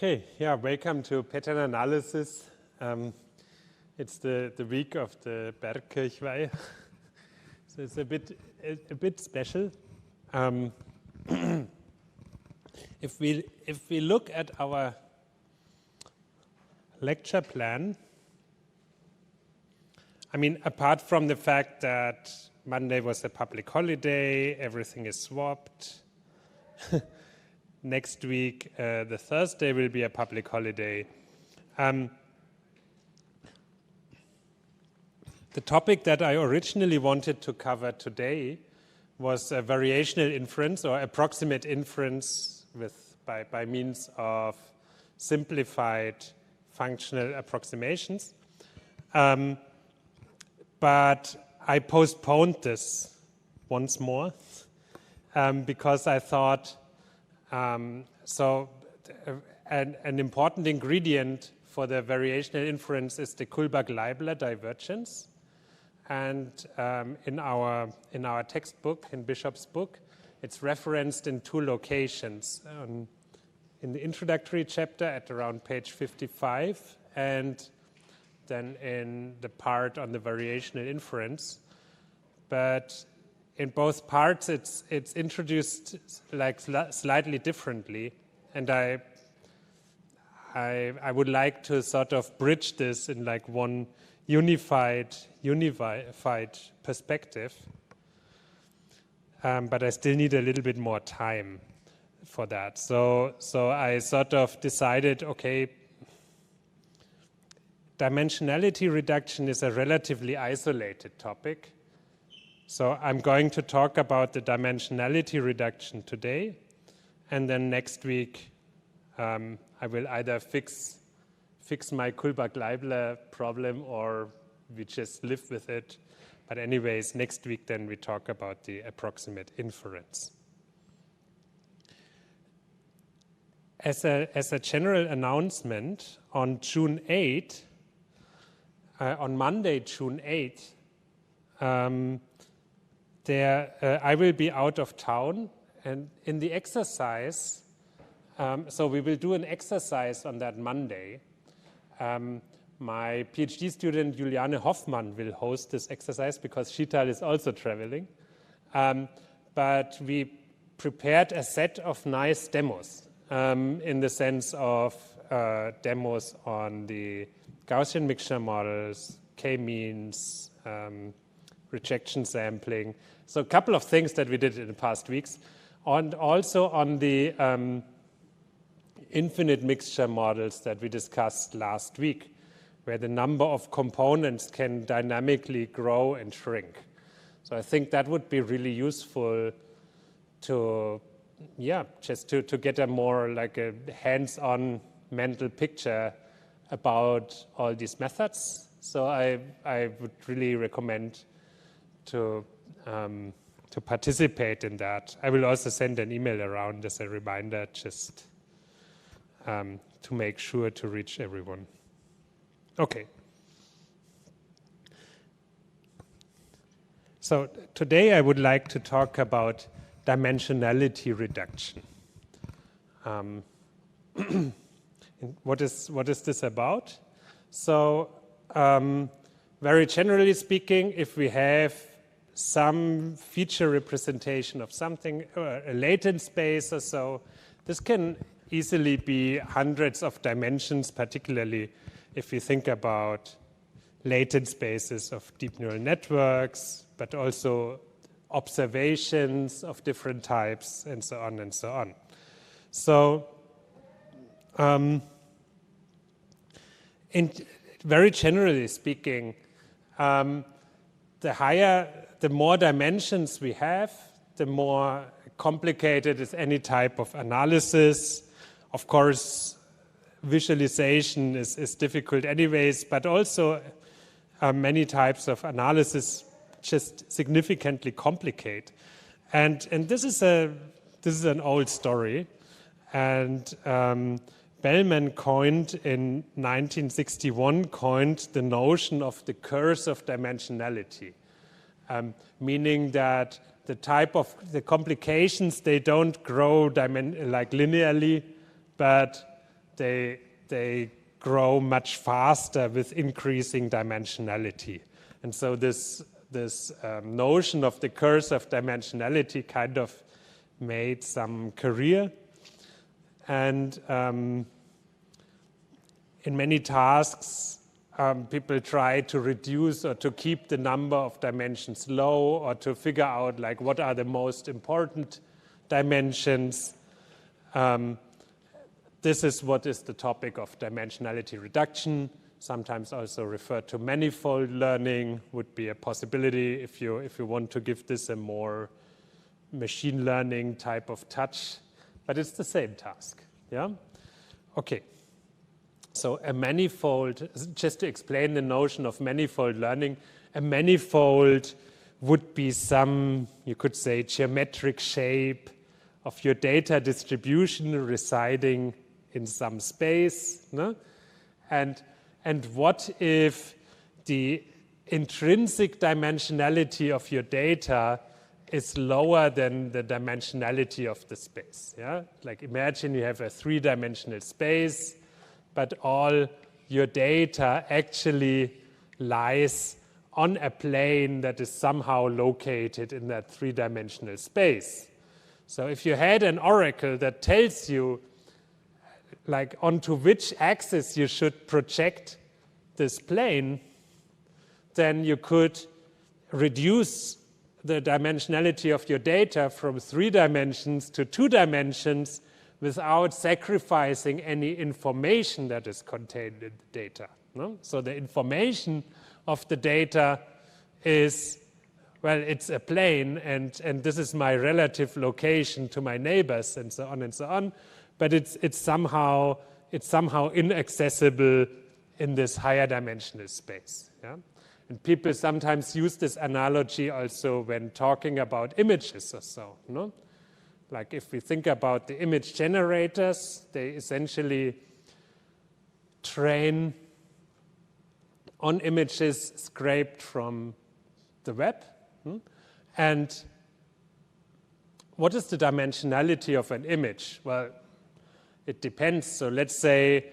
Okay, yeah, welcome to pattern analysis. It's the week of the Bergkirchweih, so it's a bit special. If we look at our lecture plan, I mean, apart from the fact that Monday was a public holiday, everything is swapped. Next week, the Thursday will be a public holiday. The topic that I originally wanted to cover today was variational inference or approximate inference by means of simplified functional approximations. But I postponed this once more because I thought an important ingredient for the variational inference is the Kullback-Leibler divergence. And in our textbook, in Bishop's book, it's referenced in two locations. In the introductory chapter at around page 55, and then in the part on the variational inference. But in both parts, it's introduced like slightly differently, and I would like to sort of bridge this in like one unified perspective. But I still need a little bit more time for that. So I sort of decided, okay, dimensionality reduction is a relatively isolated topic. So I'm going to talk about the dimensionality reduction today, and then next week I will either fix my Kullback-Leibler problem or we just live with it. But anyways, next week then we talk about the approximate inference. As a general announcement, on June 8, on Monday, June 8, I will be out of town, and in the exercise, so we will do an exercise on that Monday. My PhD student Juliane Hoffmann will host this exercise because Shital is also traveling. But we prepared a set of nice demos in the sense of demos on the Gaussian mixture models, k-means, rejection sampling. So a couple of things that we did in the past weeks. And also on the infinite mixture models that we discussed last week, where the number of components can dynamically grow and shrink. So I think that would be really useful to, just to get a more like a hands-on mental picture about all these methods. So I would really recommend to participate in that. I will also send an email around as a reminder, just to make sure to reach everyone. Okay. So today I would like to talk about dimensionality reduction. What is this about? So very generally speaking, if we have some feature representation of something, a latent space or so, this can easily be hundreds of dimensions, particularly if we think about latent spaces of deep neural networks, but also observations of different types, and so on and so on. So very generally speaking, the more dimensions we have, the more complicated is any type of analysis. Of course, visualization is difficult anyways, but also many types of analysis just significantly complicate. And this is an old story. And Bellman coined in 1961 the notion of the curse of dimensionality, meaning that the complications, they don't grow like linearly, but they grow much faster with increasing dimensionality. And so this notion of the curse of dimensionality kind of made some career. And in many tasks, people try to reduce or to keep the number of dimensions low, or to figure out like what are the most important dimensions. This is what is the topic of dimensionality reduction, sometimes also referred to manifold learning, would be a possibility if you want to give this a more machine learning type of touch, but it's the same task. Yeah? Okay. So a manifold, just to explain the notion of manifold learning, a manifold would be some, you could say, geometric shape of your data distribution residing in some space. No? And what if the intrinsic dimensionality of your data is lower than the dimensionality of the space? Yeah? Like imagine you have a three-dimensional space, but all your data actually lies on a plane that is somehow located in that three-dimensional space. So if you had an oracle that tells you like onto which axis you should project this plane, then you could reduce the dimensionality of your data from 3 dimensions to 2 dimensions without sacrificing any information that is contained in the data. No? So the information of the data is, well, it's a plane, and this is my relative location to my neighbors, and so on and so on. But it's somehow inaccessible in this higher dimensional space. Yeah? And people sometimes use this analogy also when talking about images or so. No? Like if we think about the image generators, they essentially train on images scraped from the web. And what is the dimensionality of an image? Well, it depends. So let's say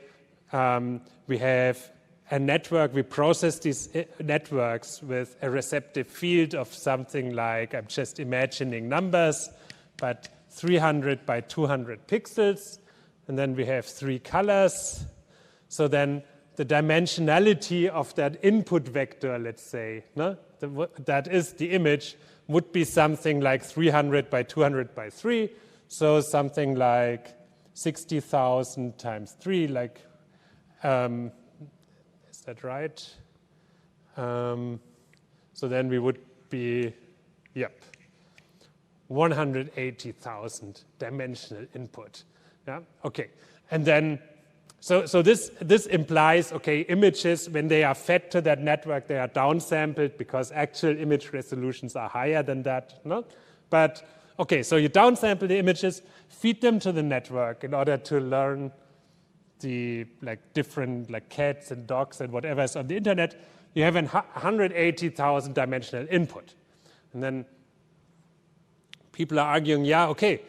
we have a network, we process these networks with a receptive field of something like, I'm just imagining numbers, but 300 by 200 pixels, and then we have 3 colors. So then the dimensionality of that input vector, let's say, no? That is the image, would be something like 300 by 200 by 3, so something like 60,000 times 3, like, is that right? So then we would be, yep, 180,000 dimensional input. Yeah, okay. And then, so this implies, okay, images, when they are fed to that network, they are downsampled because actual image resolutions are higher than that. No? But, okay, so you downsample the images, feed them to the network in order to learn the different cats and dogs and whatever is on the internet. You have 180,000 dimensional input. And then people are arguing, yeah, okay,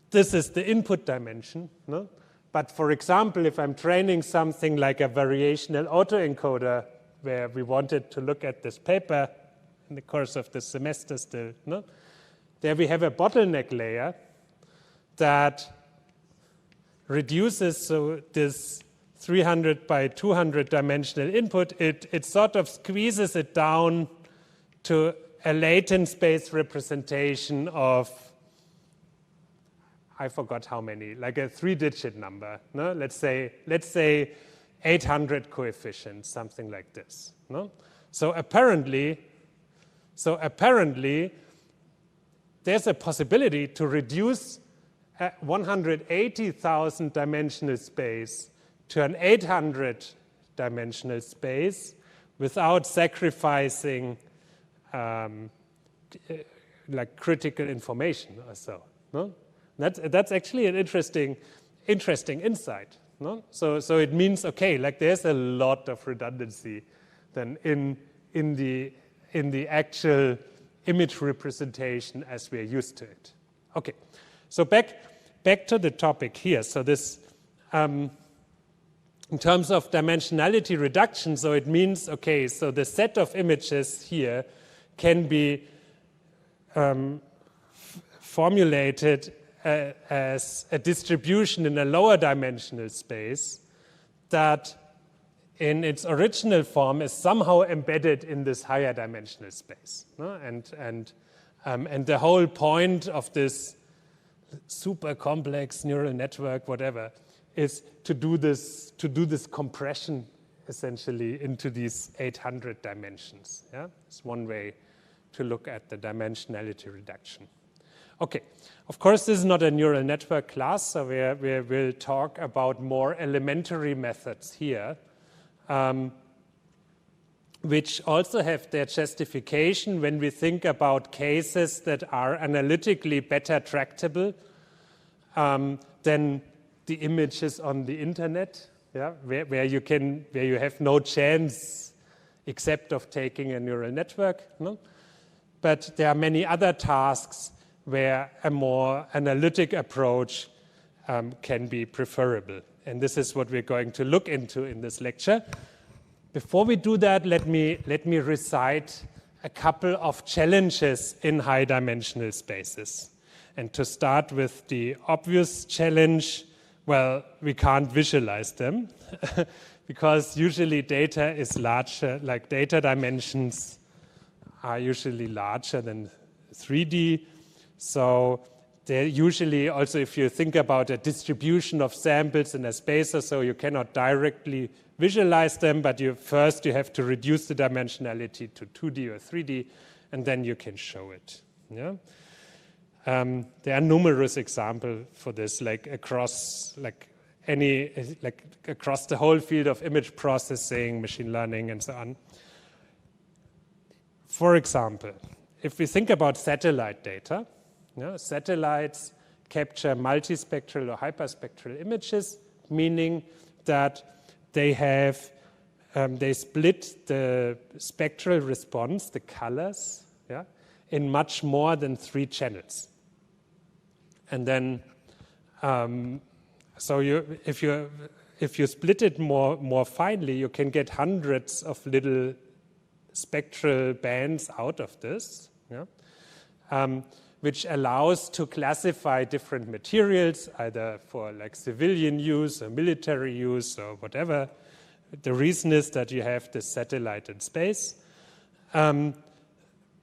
this is the input dimension. No? But for example, if I'm training something like a variational autoencoder, where we wanted to look at this paper in the course of the semester still, no? There we have a bottleneck layer that reduces, so this 300 by 200 dimensional input, it sort of squeezes it down to a latent space representation of, I forgot how many, like a 3-digit number. No? Let's say 800 coefficients, something like this. No? So apparently, there's a possibility to reduce a 180,000 dimensional space to an 800 dimensional space without sacrificing critical information or so. No? That's actually an interesting insight. No? So it means, okay, there's a lot of redundancy then in the actual image representation as we're used to it. Okay, so back to the topic here. So this in terms of dimensionality reduction, so it means, okay, so the set of images here can be formulated as a distribution in a lower dimensional space that in its original form is somehow embedded in this higher dimensional space. No? And the whole point of this super complex neural network, whatever, is to do this compression essentially into these 800 dimensions. Yeah? It's one way to look at the dimensionality reduction. Okay, of course this is not a neural network class, so we will talk about more elementary methods here, which also have their justification when we think about cases that are analytically better tractable than the images on the internet, yeah, where you have no chance except of taking a neural network. No? But there are many other tasks where a more analytic approach can be preferable. And this is what we're going to look into in this lecture. Before we do that, let me recite a couple of challenges in high dimensional spaces. And to start with the obvious challenge, well, we can't visualize them because usually data is larger, like data dimensions are usually larger than 3D. So they're usually also, if you think about a distribution of samples in a space or so, you cannot directly visualize them, but first you have to reduce the dimensionality to 2D or 3D, and then you can show it. Yeah? There are numerous examples for this, like across across the whole field of image processing, machine learning, and so on. For example, if we think about satellite data, satellites capture multispectral or hyperspectral images, meaning that they split the spectral response, the colors, yeah, in much more than 3 channels. And then, so if you split it more finely, you can get hundreds of little spectral bands out of this, yeah? Which allows to classify different materials, either for like civilian use or military use or whatever. The reason is that you have this satellite in space.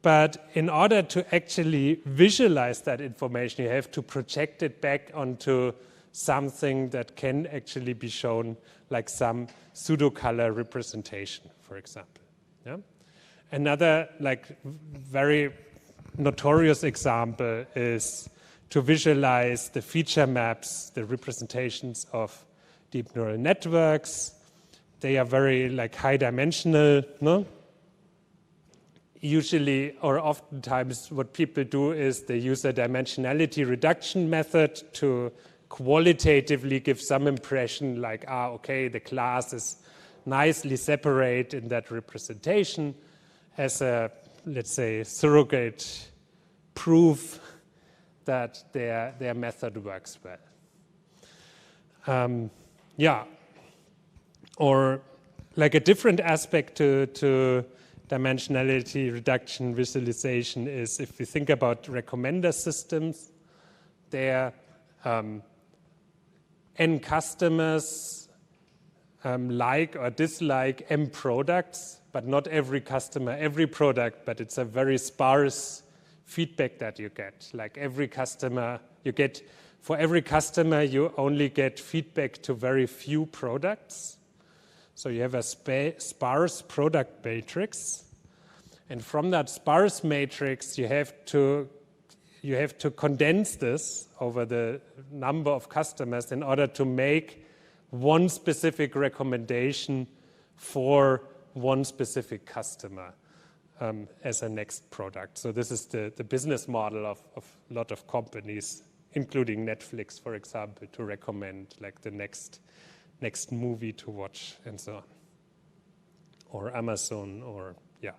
But in order to actually visualize that information, you have to project it back onto something that can actually be shown, like some pseudo-color representation, for example. Yeah? Another like very notorious example is to visualize the feature maps, the representations of deep neural networks. They are very like high dimensional, no? Usually or oftentimes what people do is they use a dimensionality reduction method to qualitatively give some impression like, okay, the class is nicely separate in that representation as a, let's say, surrogate proof that their method works well. Yeah, or like a different aspect to dimensionality reduction visualization is if we think about recommender systems, there N customers like or dislike M products, but not every customer, every product, but it's a very sparse feedback that you get. Like every customer, for every customer, you only get feedback to very few products. So you have a sparse product matrix. And from that sparse matrix, you have to condense this over the number of customers in order to make one specific recommendation for one specific customer as a next product. So this is the business model of a lot of companies, including Netflix, for example, to recommend like the next movie to watch and so on. Or Amazon, or yeah,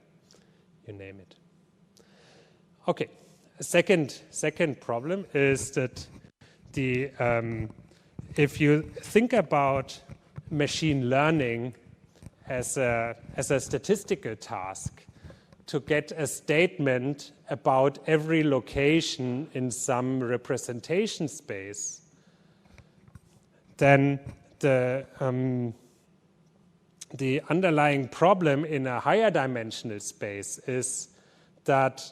you name it. Okay, a second problem is that if you think about machine learning as a statistical task, to get a statement about every location in some representation space, then the underlying problem in a higher dimensional space is that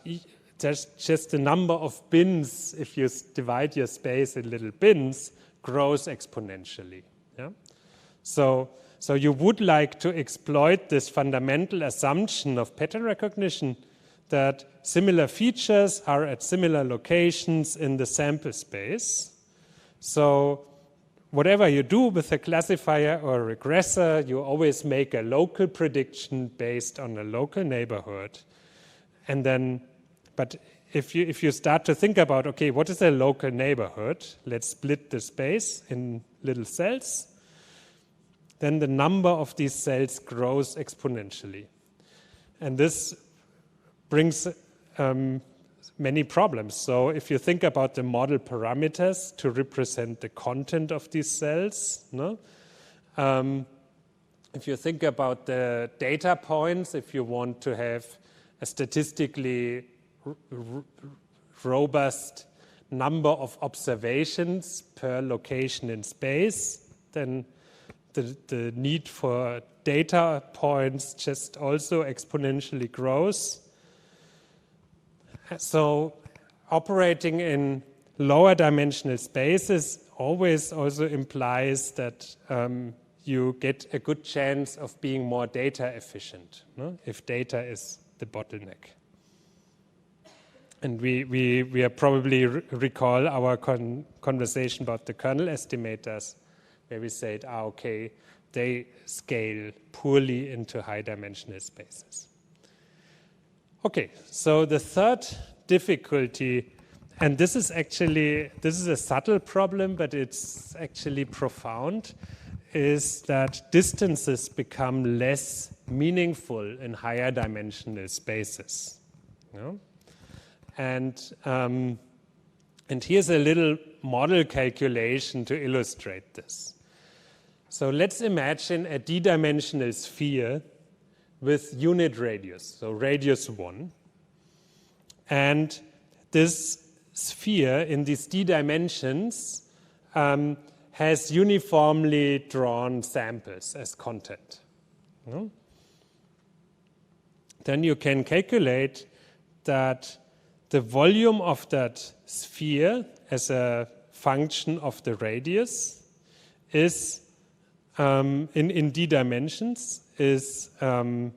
there's just the number of bins, if you divide your space in little bins, grows exponentially. Yeah? So you would like to exploit this fundamental assumption of pattern recognition that similar features are at similar locations in the sample space. So whatever you do with a classifier or a regressor, you always make a local prediction based on a local neighborhood. And then, but if you start to think about, okay, what is a local neighborhood? Let's split the space in little cells. Then the number of these cells grows exponentially. And this brings many problems. So if you think about the model parameters to represent the content of these cells, no? If you think about the data points, if you want to have a statistically robust number of observations per location in space, then the need for data points just also exponentially grows. So operating in lower dimensional spaces always also implies that you get a good chance of being more data efficient, no? If data is the bottleneck. And we are probably recall our conversation about the kernel estimators, where we said, okay, they scale poorly into high dimensional spaces. Okay, so the third difficulty, and this is a subtle problem, but it's actually profound, is that distances become less meaningful in higher dimensional spaces. You know? And here's a little model calculation to illustrate this. So let's imagine a d-dimensional sphere with unit radius, so radius 1. And this sphere in these d dimensions has uniformly drawn samples as content. No? Then you can calculate that the volume of that sphere as a function of the radius is, in d dimensions, is a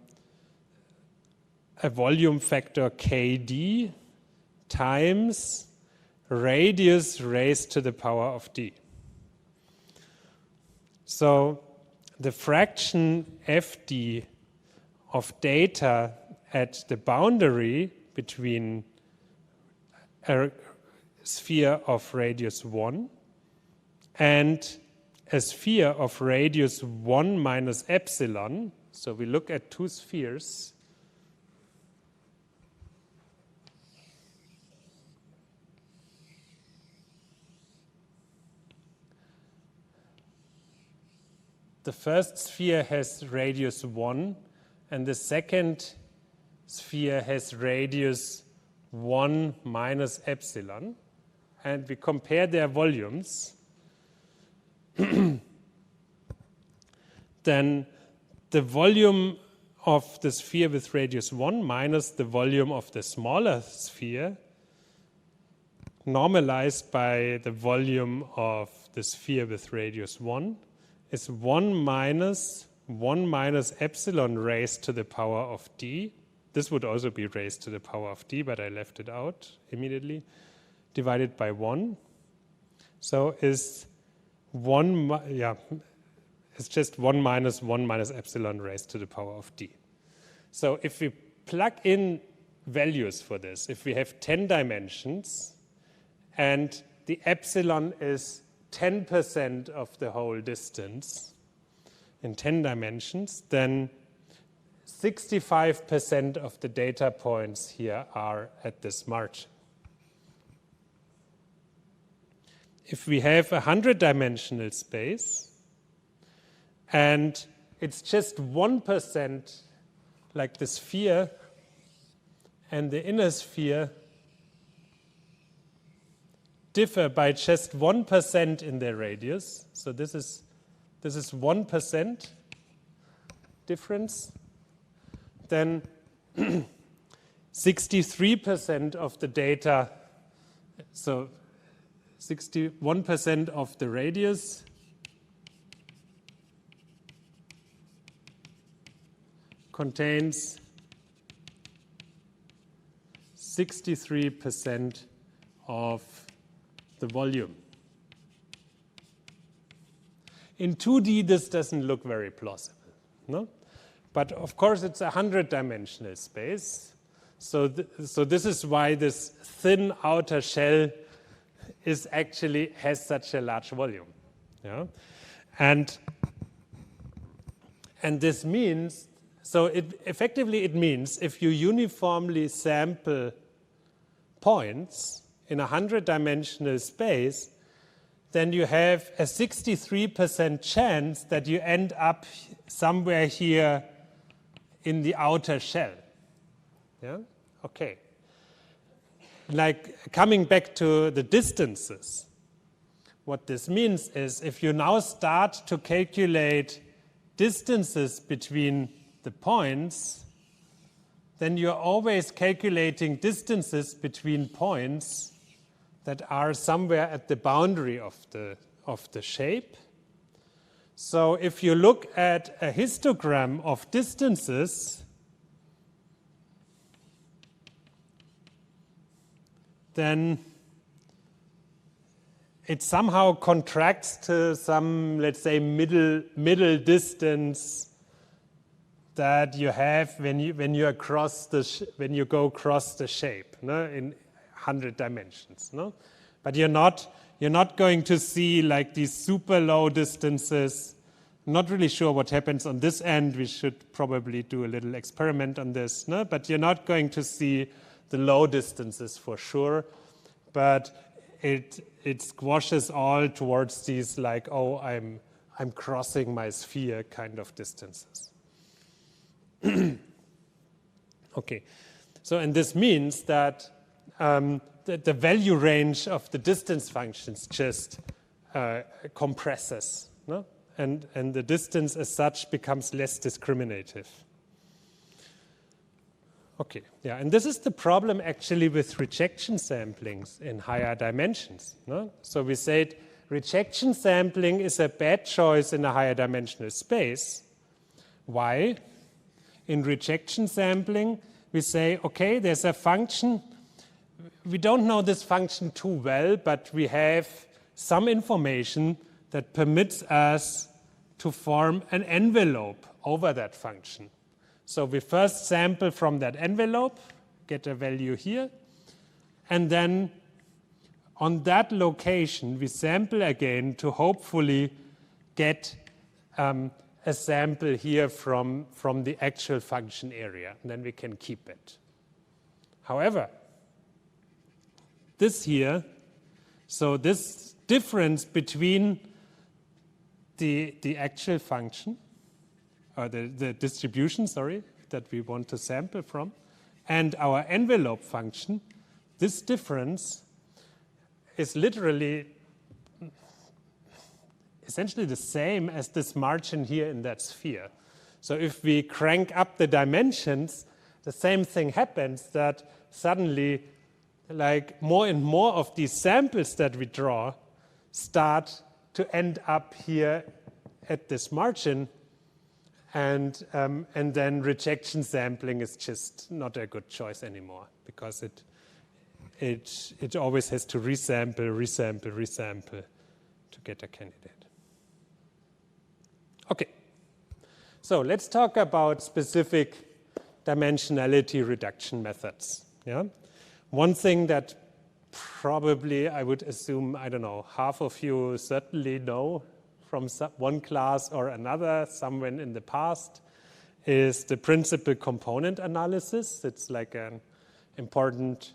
volume factor kd times radius raised to the power of d. So the fraction fd of data at the boundary between a sphere of radius 1 and a sphere of radius 1 minus epsilon, so we look at two spheres, the first sphere has radius 1 and the second sphere has radius 1 minus epsilon, and we compare their volumes, then the volume of the sphere with radius 1 minus the volume of the smaller sphere normalized by the volume of the sphere with radius 1 is 1 minus epsilon raised to the power of d. This would also be raised to the power of d, but I left it out immediately, divided by 1. So is it's just 1 minus epsilon raised to the power of d. So if we plug in values for this, if we have 10 dimensions and the epsilon is 10% of the whole distance in 10 dimensions, then 65% of the data points here are at this margin. if we have a 100-dimensional space and it's just 1% like the sphere and the inner sphere differ by just 1% in their radius, so this is 1% difference, then 63% of the data, so 61% of the radius contains 63% of the volume. In 2D, this doesn't look very plausible, no? But of course, it's a 100-dimensional space. So this is why this thin outer shell has such a large volume. Yeah? And this means, so it means if you uniformly sample points in a 100-dimensional space, then you have a 63% chance that you end up somewhere here in the outer shell. Yeah? Okay. Like coming back to the distances, what this means is if you now start to calculate distances between the points, then you're always calculating distances between points that are somewhere at the boundary of the shape. So if you look at a histogram of distances, then it somehow contracts to some, let's say, middle distance that you have when you go across the shape, no, in 100 dimensions, no. But you're not going to see like these super low distances. Not really sure what happens on this end. We should probably do a little experiment on this, no. But you're not going to see the low distances for sure. But it squashes all towards these like, oh, I'm crossing my sphere kind of distances. Okay, so and this means that the value range of the distance functions just compresses, no? And the distance as such becomes less discriminative. Okay, yeah, and this is the problem actually with rejection samplings in higher dimensions, no? So we said rejection sampling is a bad choice in a higher dimensional space. Why? In rejection sampling, we say, okay, there's a function. We don't know this function too well, but we have some information that permits us to form an envelope over that function. So we first sample from that envelope, get a value here, and then on that location, we sample again to hopefully get a sample here from the actual function area, and then we can keep it. However, this here, so this difference between the actual function, or the distribution, sorry, that we want to sample from, and our envelope function, this difference is literally essentially the same as this margin here in that sphere. So if we crank up the dimensions, the same thing happens, that suddenly like more and more of these samples that we draw start to end up here at this margin, and then rejection sampling is just not a good choice anymore, because it always has to resample to get a candidate. Okay, so let's talk about specific dimensionality reduction methods. Yeah, one thing that probably I would assume, I don't know, half of you certainly know from one class or another, somewhere in the past, is the principal component analysis. It's like an important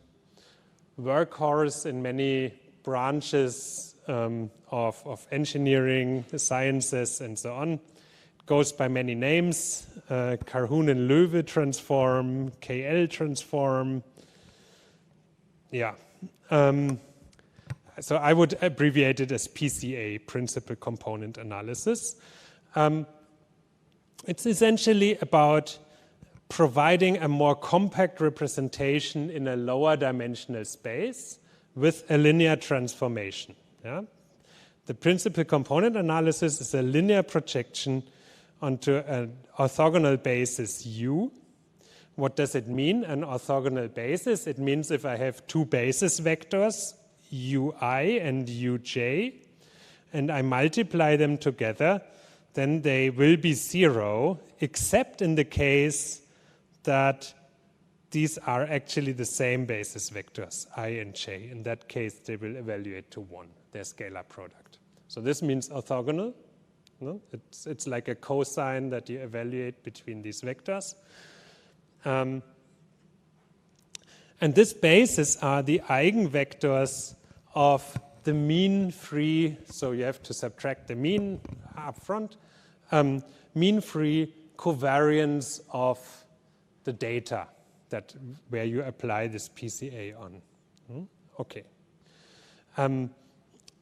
workhorse in many branches of engineering, sciences, and so on. It goes by many names, Carhoonen-Loewe transform, KL transform. Yeah. So I would abbreviate it as PCA, Principal Component Analysis. It's essentially about providing a more compact representation in a lower dimensional space with a linear transformation. Yeah? The principal component analysis is a linear projection onto an orthogonal basis U. What does it mean, an orthogonal basis? It means if I have two basis vectors, Ui and Uj, and I multiply them together, then they will be zero, except in the case that these are actually the same basis vectors, I and j. In that case, they will evaluate to 1, their scalar product. So this means orthogonal. No? It's like a cosine that you evaluate between these vectors. And this basis are the eigenvectors of the mean free, so you have to subtract the mean up front, mean free covariance of the data where you apply this PCA on. Okay.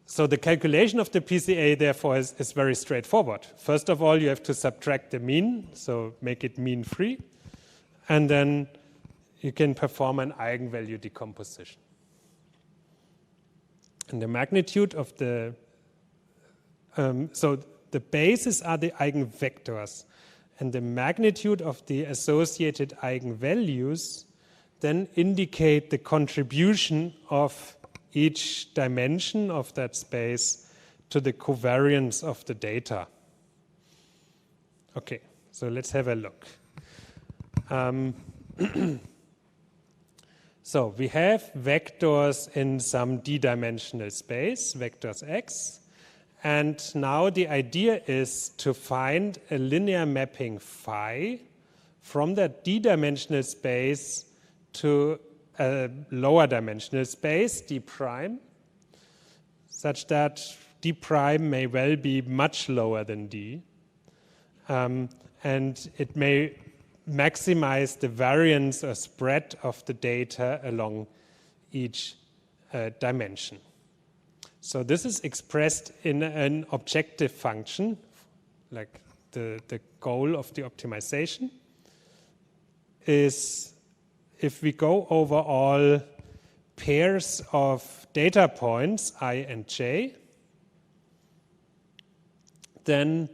So the calculation of the PCA, therefore, is very straightforward. First of all, you have to subtract the mean, so make it mean free, and then you can perform an eigenvalue decomposition. And the magnitude of the, so the bases are the eigenvectors, and the magnitude of the associated eigenvalues then indicate the contribution of each dimension of that space to the covariance of the data. Okay, so let's have a look. So we have vectors in some d-dimensional space, vectors x, and now the idea is to find a linear mapping phi from that d-dimensional space to a lower dimensional space, d prime, such that d prime may well be much lower than d, and it may maximize the variance or spread of the data along each dimension. So this is expressed in an objective function, like the goal of the optimization is if we go over all pairs of data points, I and j, then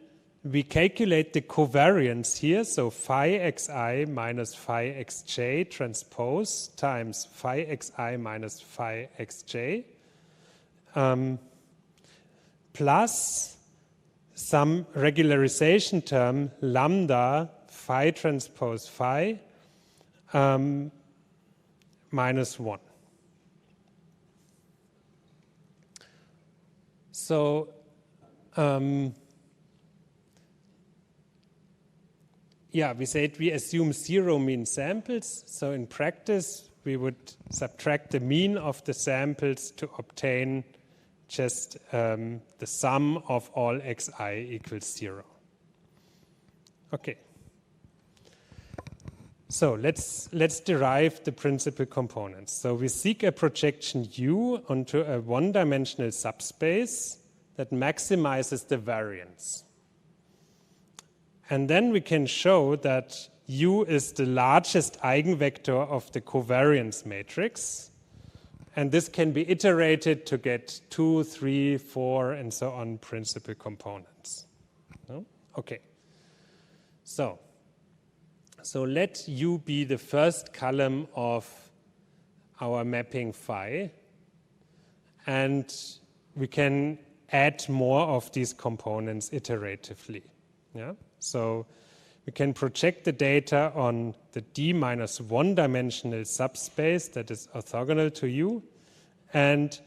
we calculate the covariance here, so phi xi minus phi xj transpose times phi xi minus phi xj, plus some regularization term lambda phi transpose phi minus 1. So yeah, we said we assume 0 mean samples. So in practice, we would subtract the mean of the samples to obtain just the sum of all xi equals 0. Okay. So let's derive the principal components. So we seek a projection U onto a one-dimensional subspace that maximizes the variance. And then we can show that U is the largest eigenvector of the covariance matrix. And this can be iterated to get 2, 3, 4, and so on principal components. No? Okay. So let U be the first column of our mapping phi. And we can add more of these components iteratively. Yeah? So we can project the data on the d minus 1 dimensional subspace that is orthogonal to U, and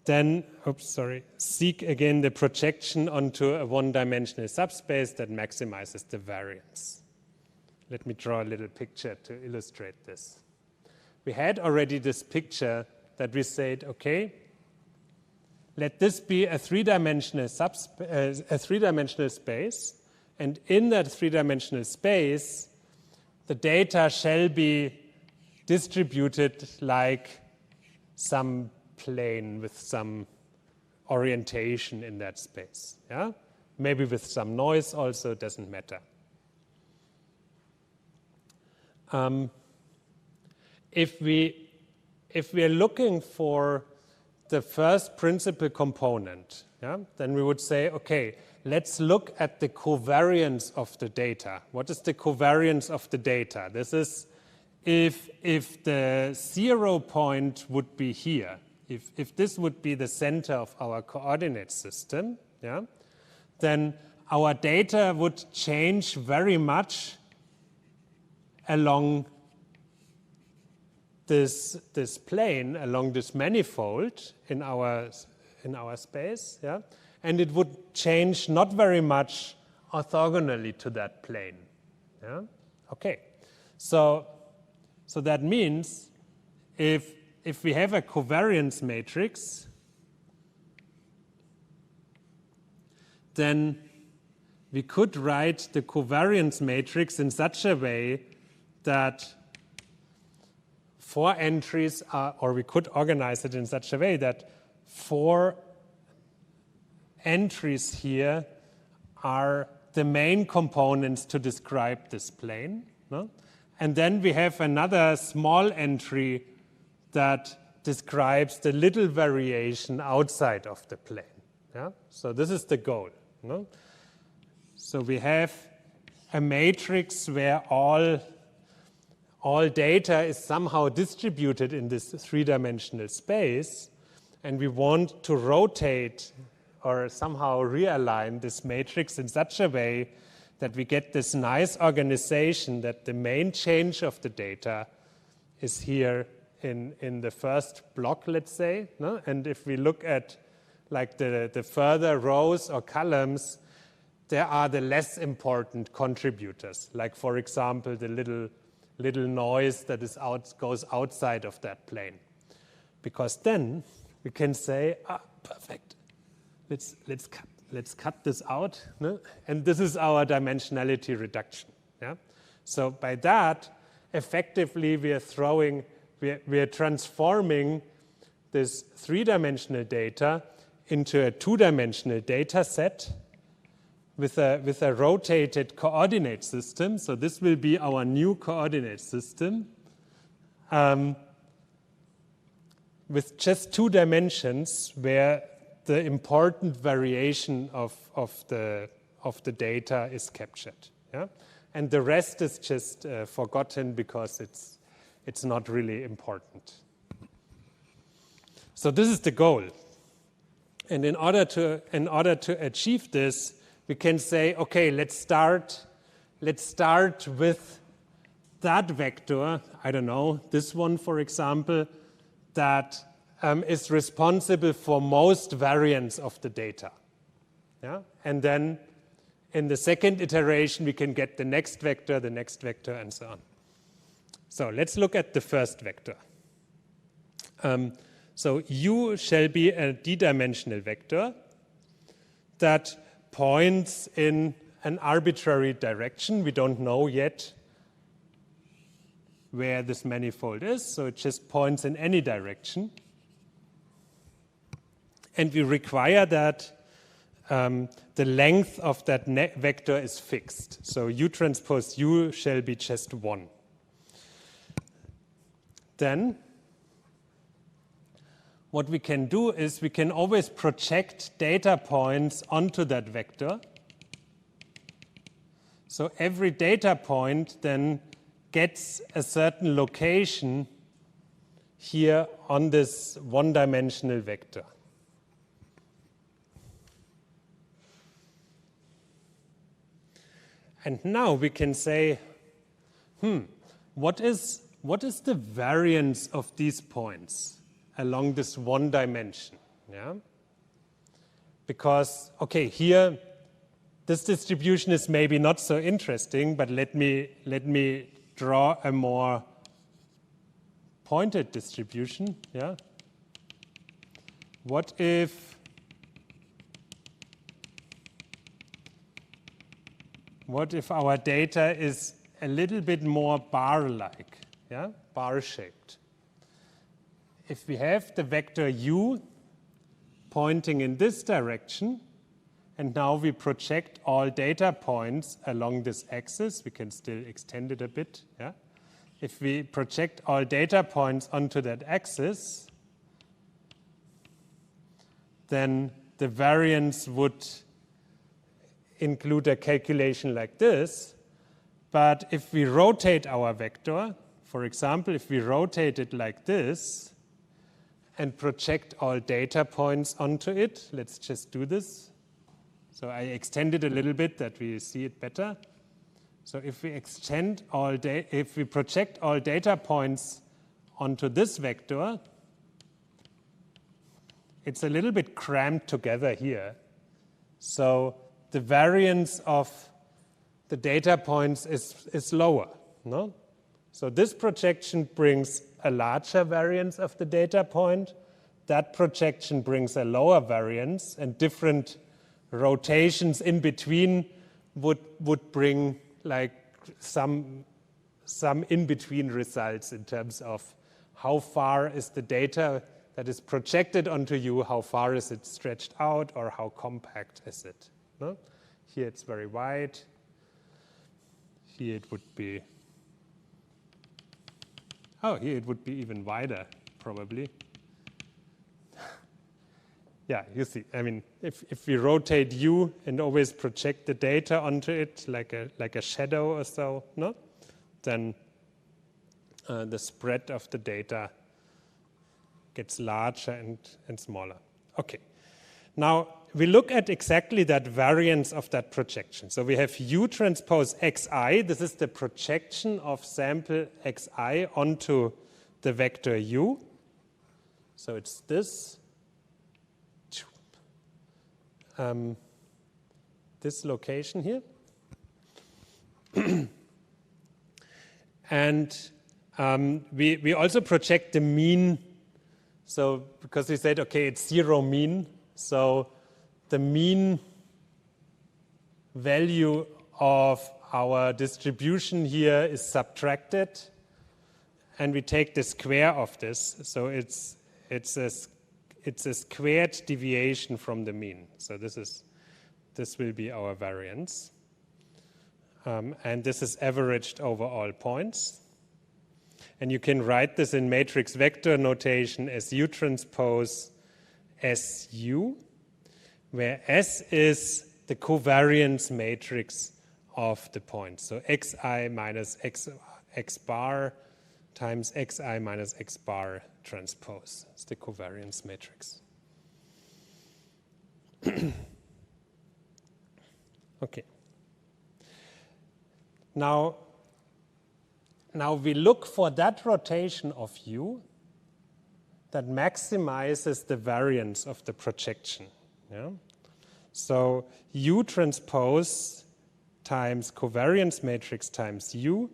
then, seek again the projection onto a one-dimensional subspace that maximizes the variance. Let me draw a little picture to illustrate this. We had already this picture that we said, okay, let this be a three-dimensional space, and in that three-dimensional space, the data shall be distributed like some plane with some orientation in that space. Yeah? Maybe with some noise also, doesn't matter. If we are looking for the first principal component, yeah, then we would say, okay, let's look at the covariance of the data. What is the covariance of the data? This is if the 0 point would be here, if this would be the center of our coordinate system, yeah, then our data would change very much along this plane, along this manifold in our space, yeah, and it would change not very much orthogonally to that plane. Yeah? Okay, so that means if we have a covariance matrix, then we could write the covariance matrix in such a way that 4 entries are, or we could organize it in such a way that 4 entries here are the main components to describe this plane. No? And then we have another small entry that describes the little variation outside of the plane. Yeah? So this is the goal. No? So we have a matrix where all data is somehow distributed in this three-dimensional space, and we want to rotate or somehow realign this matrix in such a way that we get this nice organization that the main change of the data is here in the first block, let's say. No? And if we look at like the further rows or columns, there are the less important contributors, like for example the little noise that goes outside of that plane. Because then we can say, perfect, let's cut this out, no? And this is our dimensionality reduction. Yeah? So by that, effectively we are transforming this three-dimensional data into a two-dimensional data set with a rotated coordinate system. So this will be our new coordinate system with just 2 dimensions where the important variation of the data is captured. Yeah? And the rest is just forgotten because it's not really important. So this is the goal. And in order to achieve this, we can say, okay, let's start with that vector, I don't know, this one, for example, that is responsible for most variance of the data. Yeah? And then in the second iteration, we can get the next vector, and so on. So let's look at the first vector. So U shall be a d-dimensional vector that points in an arbitrary direction. We don't know yet where this manifold is, so it just points in any direction. And we require that the length of that vector is fixed. So U transpose U shall be just 1. Then what we can do is we can always project data points onto that vector. So every data point then gets a certain location here on this one-dimensional vector. And now we can say, what is the variance of these points along this one dimension? Yeah? Because, okay, here, this distribution is maybe not so interesting, but let me draw a more pointed distribution. Yeah? What if what if our data is a little bit more bar-like, yeah, bar-shaped? If we have the vector u pointing in this direction, and now we project all data points along this axis, we can still extend it a bit, yeah? If we project all data points onto that axis, then the variance would include a calculation like this. But if we rotate our vector, for example, if we rotate it like this and project all data points onto it, let's just do this. So I extend it a little bit that we see it better. So if we if we project all data points onto this vector, it's a little bit crammed together here. So the variance of the data points is lower, no? So this projection brings a larger variance of the data point. That projection brings a lower variance, and different rotations in between would bring like some in-between results in terms of how far is the data that is projected onto you, how far is it stretched out, or how compact is it? No? Here it's very wide. Here it would be, here it would be even wider, probably. Yeah, you see, I mean, if we rotate u and always project the data onto it like a shadow or so, no? Then the spread of the data gets larger and smaller. Okay. Now, we look at exactly that variance of that projection. So we have u transpose xi. This is the projection of sample xi onto the vector u. So it's this. This location here. And we also project the mean. So because we said, okay, it's zero mean. So the mean value of our distribution here is subtracted. And we take the square of this. So it's a squared deviation from the mean. So this will be our variance. And this is averaged over all points. And you can write this in matrix vector notation as u transpose SU, where S is the covariance matrix of the point. So xi minus x bar times xi minus x bar transpose. It's the covariance matrix. Okay. Now we look for that rotation of u that maximizes the variance of the projection. Yeah? So u transpose times covariance matrix times u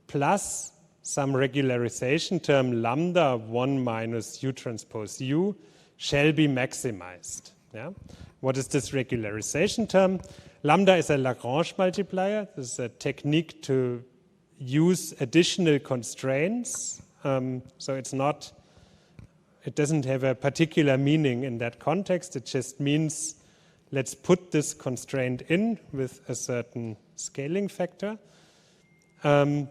plus some regularization term lambda 1 minus u transpose u shall be maximized. Yeah? What is this regularization term? Lambda is a Lagrange multiplier. This is a technique to use additional constraints. So it doesn't have a particular meaning in that context. It just means let's put this constraint in with a certain scaling factor. And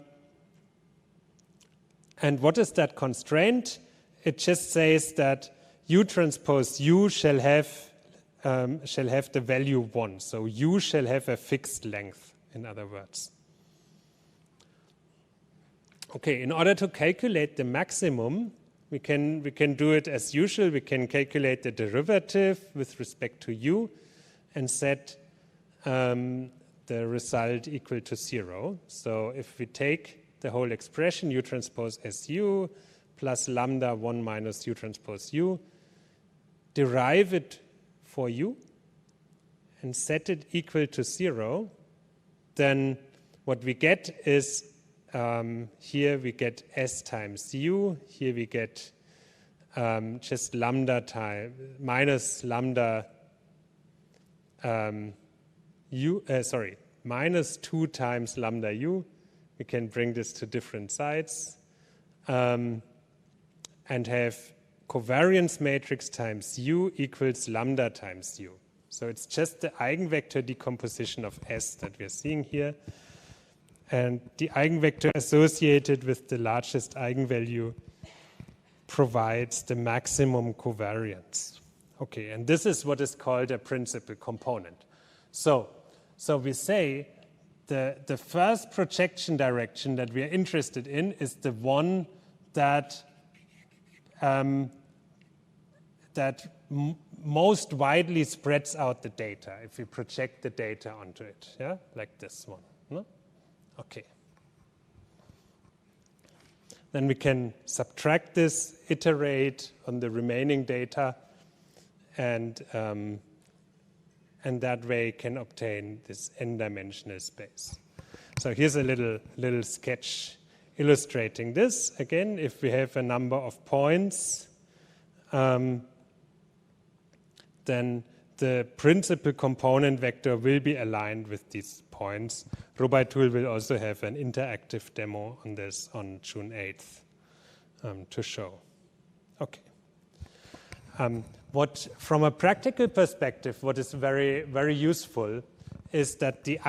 what is that constraint? It just says that u transpose u shall have the value 1. So u shall have a fixed length, in other words. Okay, in order to calculate the maximum, we can do it as usual. We can calculate the derivative with respect to u and set the result equal to 0. So if we take the whole expression u transpose SU plus lambda 1 minus u transpose u, derive it for u and set it equal to 0, then what we get is here we get S times u, here we get just lambda time minus lambda minus 2 times lambda u. We can bring this to different sides and have covariance matrix times u equals lambda times u. So it's just the eigenvector decomposition of S that we're seeing here. And the eigenvector associated with the largest eigenvalue provides the maximum covariance. Okay, and this is what is called a principal component. So we say the first projection direction that we are interested in is the one that most widely spreads out the data if we project the data onto it, yeah, like this one. No? Okay. Then we can subtract this, iterate on the remaining data, and that way can obtain this n-dimensional space. So here's a little sketch illustrating this. Again, if we have a number of points, then the principal component vector will be aligned with these points. RoByTool will also have an interactive demo on this on June 8th to show. Okay. From a practical perspective, what is very, very useful is that the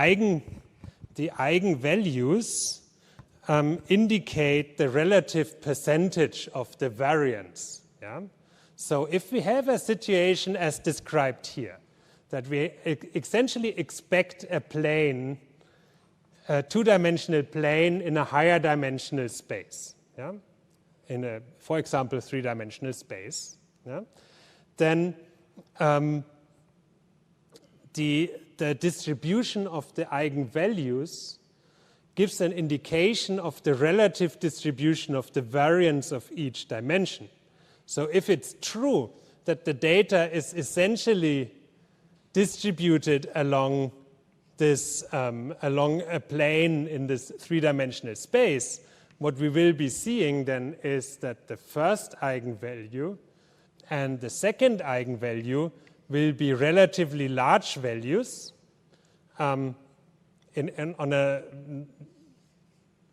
eigenvalues indicate the relative percentage of the variance. Yeah? So if we have a situation as described here, that we essentially expect a plane, a two-dimensional plane in a higher dimensional space, yeah? In a, for example, three-dimensional space, yeah? Then the distribution of the eigenvalues gives an indication of the relative distribution of the variance of each dimension. So if it's true that the data is essentially distributed along this along a plane in this three-dimensional space, what we will be seeing then is that the first eigenvalue and the second eigenvalue will be relatively large values on a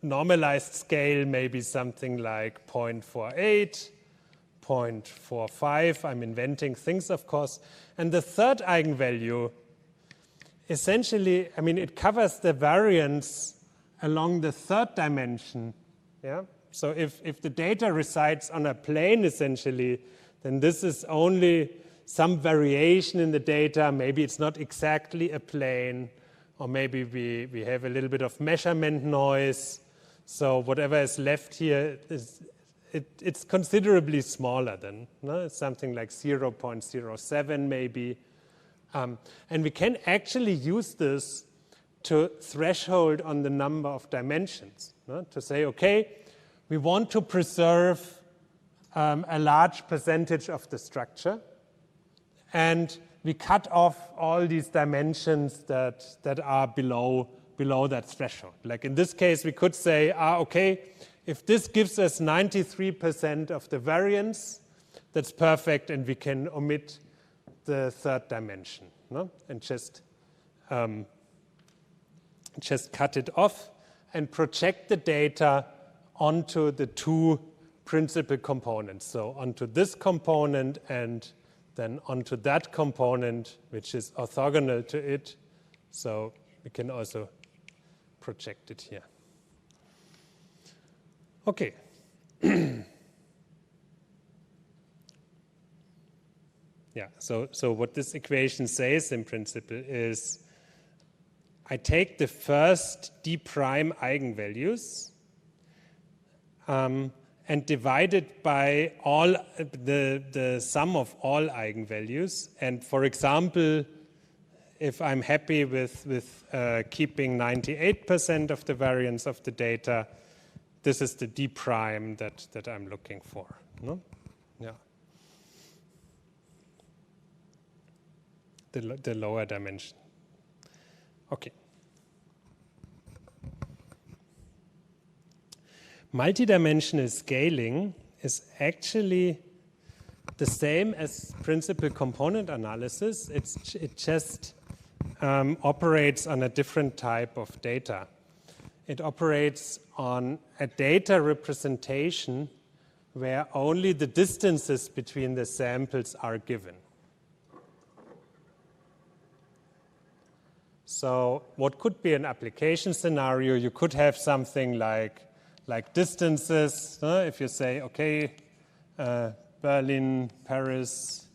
normalized scale, maybe something like 0.48, 0.45. I'm inventing things, of course. And the third eigenvalue, essentially, I mean, it covers the variance along the third dimension. Yeah? So if the data resides on a plane, essentially, then this is only some variation in the data. Maybe it's not exactly a plane, or maybe we have a little bit of measurement noise. So whatever is left here it's considerably smaller than, no? It's something like 0.07 maybe. And we can actually use this to threshold on the number of dimensions, no? To say, okay, we want to preserve a large percentage of the structure, and we cut off all these dimensions that are below that threshold. Like in this case, we could say, okay, if this gives us 93% of the variance, that's perfect, and we can omit the third dimension, no? And just cut it off and project the data onto the two principal components. So onto this component and then onto that component, which is orthogonal to it. So we can also project it here. Okay. Yeah, so what this equation says in principle is I take the first d prime eigenvalues and divide it by all the sum of all eigenvalues. And for example, if I'm happy with keeping 98% of the variance of the data, this is the d prime that I'm looking for. No? Yeah. The lower dimension. Okay. Multidimensional scaling is actually the same as principal component analysis. It just operates on a different type of data. It operates on a data representation where only the distances between the samples are given. So what could be an application scenario? You could have something like distances. If you say, okay, Berlin, Paris,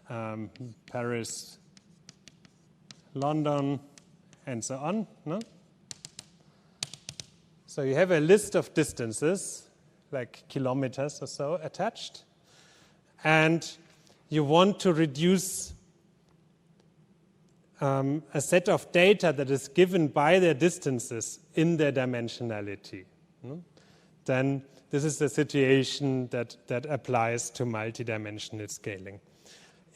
Paris, London, and so on. No? So you have a list of distances, like kilometers or so, attached. And you want to reduce a set of data that is given by their distances in their dimensionality. Then this is the situation that applies to multidimensional scaling.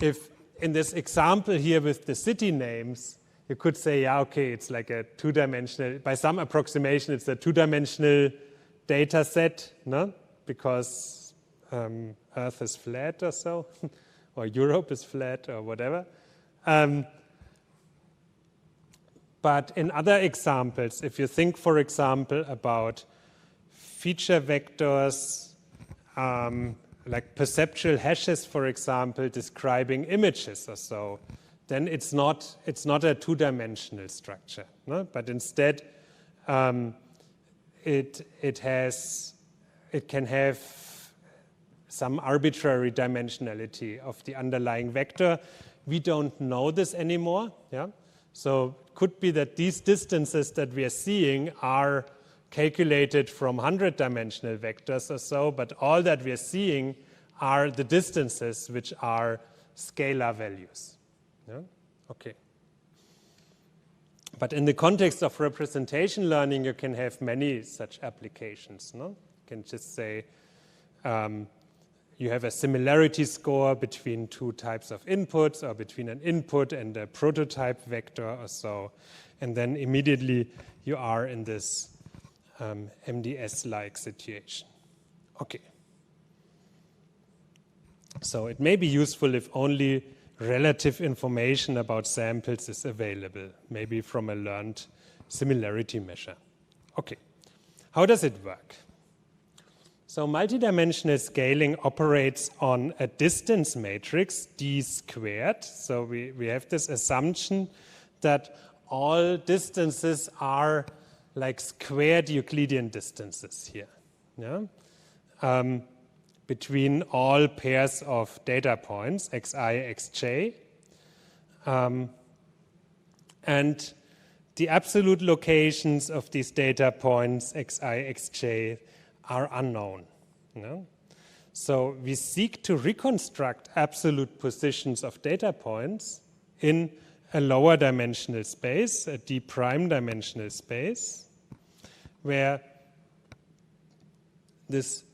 If in this example here with the city names, you could say, yeah, okay, it's like a two-dimensional, by some approximation, it's a two-dimensional data set, no? Because Earth is flat or so, or Europe is flat or whatever. But in other examples, if you think, for example, about feature vectors, like perceptual hashes, for example, describing images or so, then it's not a two-dimensional structure, no? But instead it can have some arbitrary dimensionality of the underlying vector. We don't know this anymore. Yeah? So it could be that these distances that we are seeing are calculated from 100-dimensional vectors or so, but all that we are seeing are the distances which are scalar values. Yeah? Okay. But in the context of representation learning, you can have many such applications. No? You can just say you have a similarity score between two types of inputs or between an input and a prototype vector or so. And then immediately you are in this MDS-like situation. Okay. So it may be useful if only relative information about samples is available, maybe from a learned similarity measure. Okay. How does it work? So multidimensional scaling operates on a distance matrix, d squared. So we have this assumption that all distances are like squared Euclidean distances here, yeah? Between all pairs of data points, xi, xj. And the absolute locations of these data points, xi, xj, are unknown. No? So we seek to reconstruct absolute positions of data points in a lower dimensional space, a d prime dimensional space, where this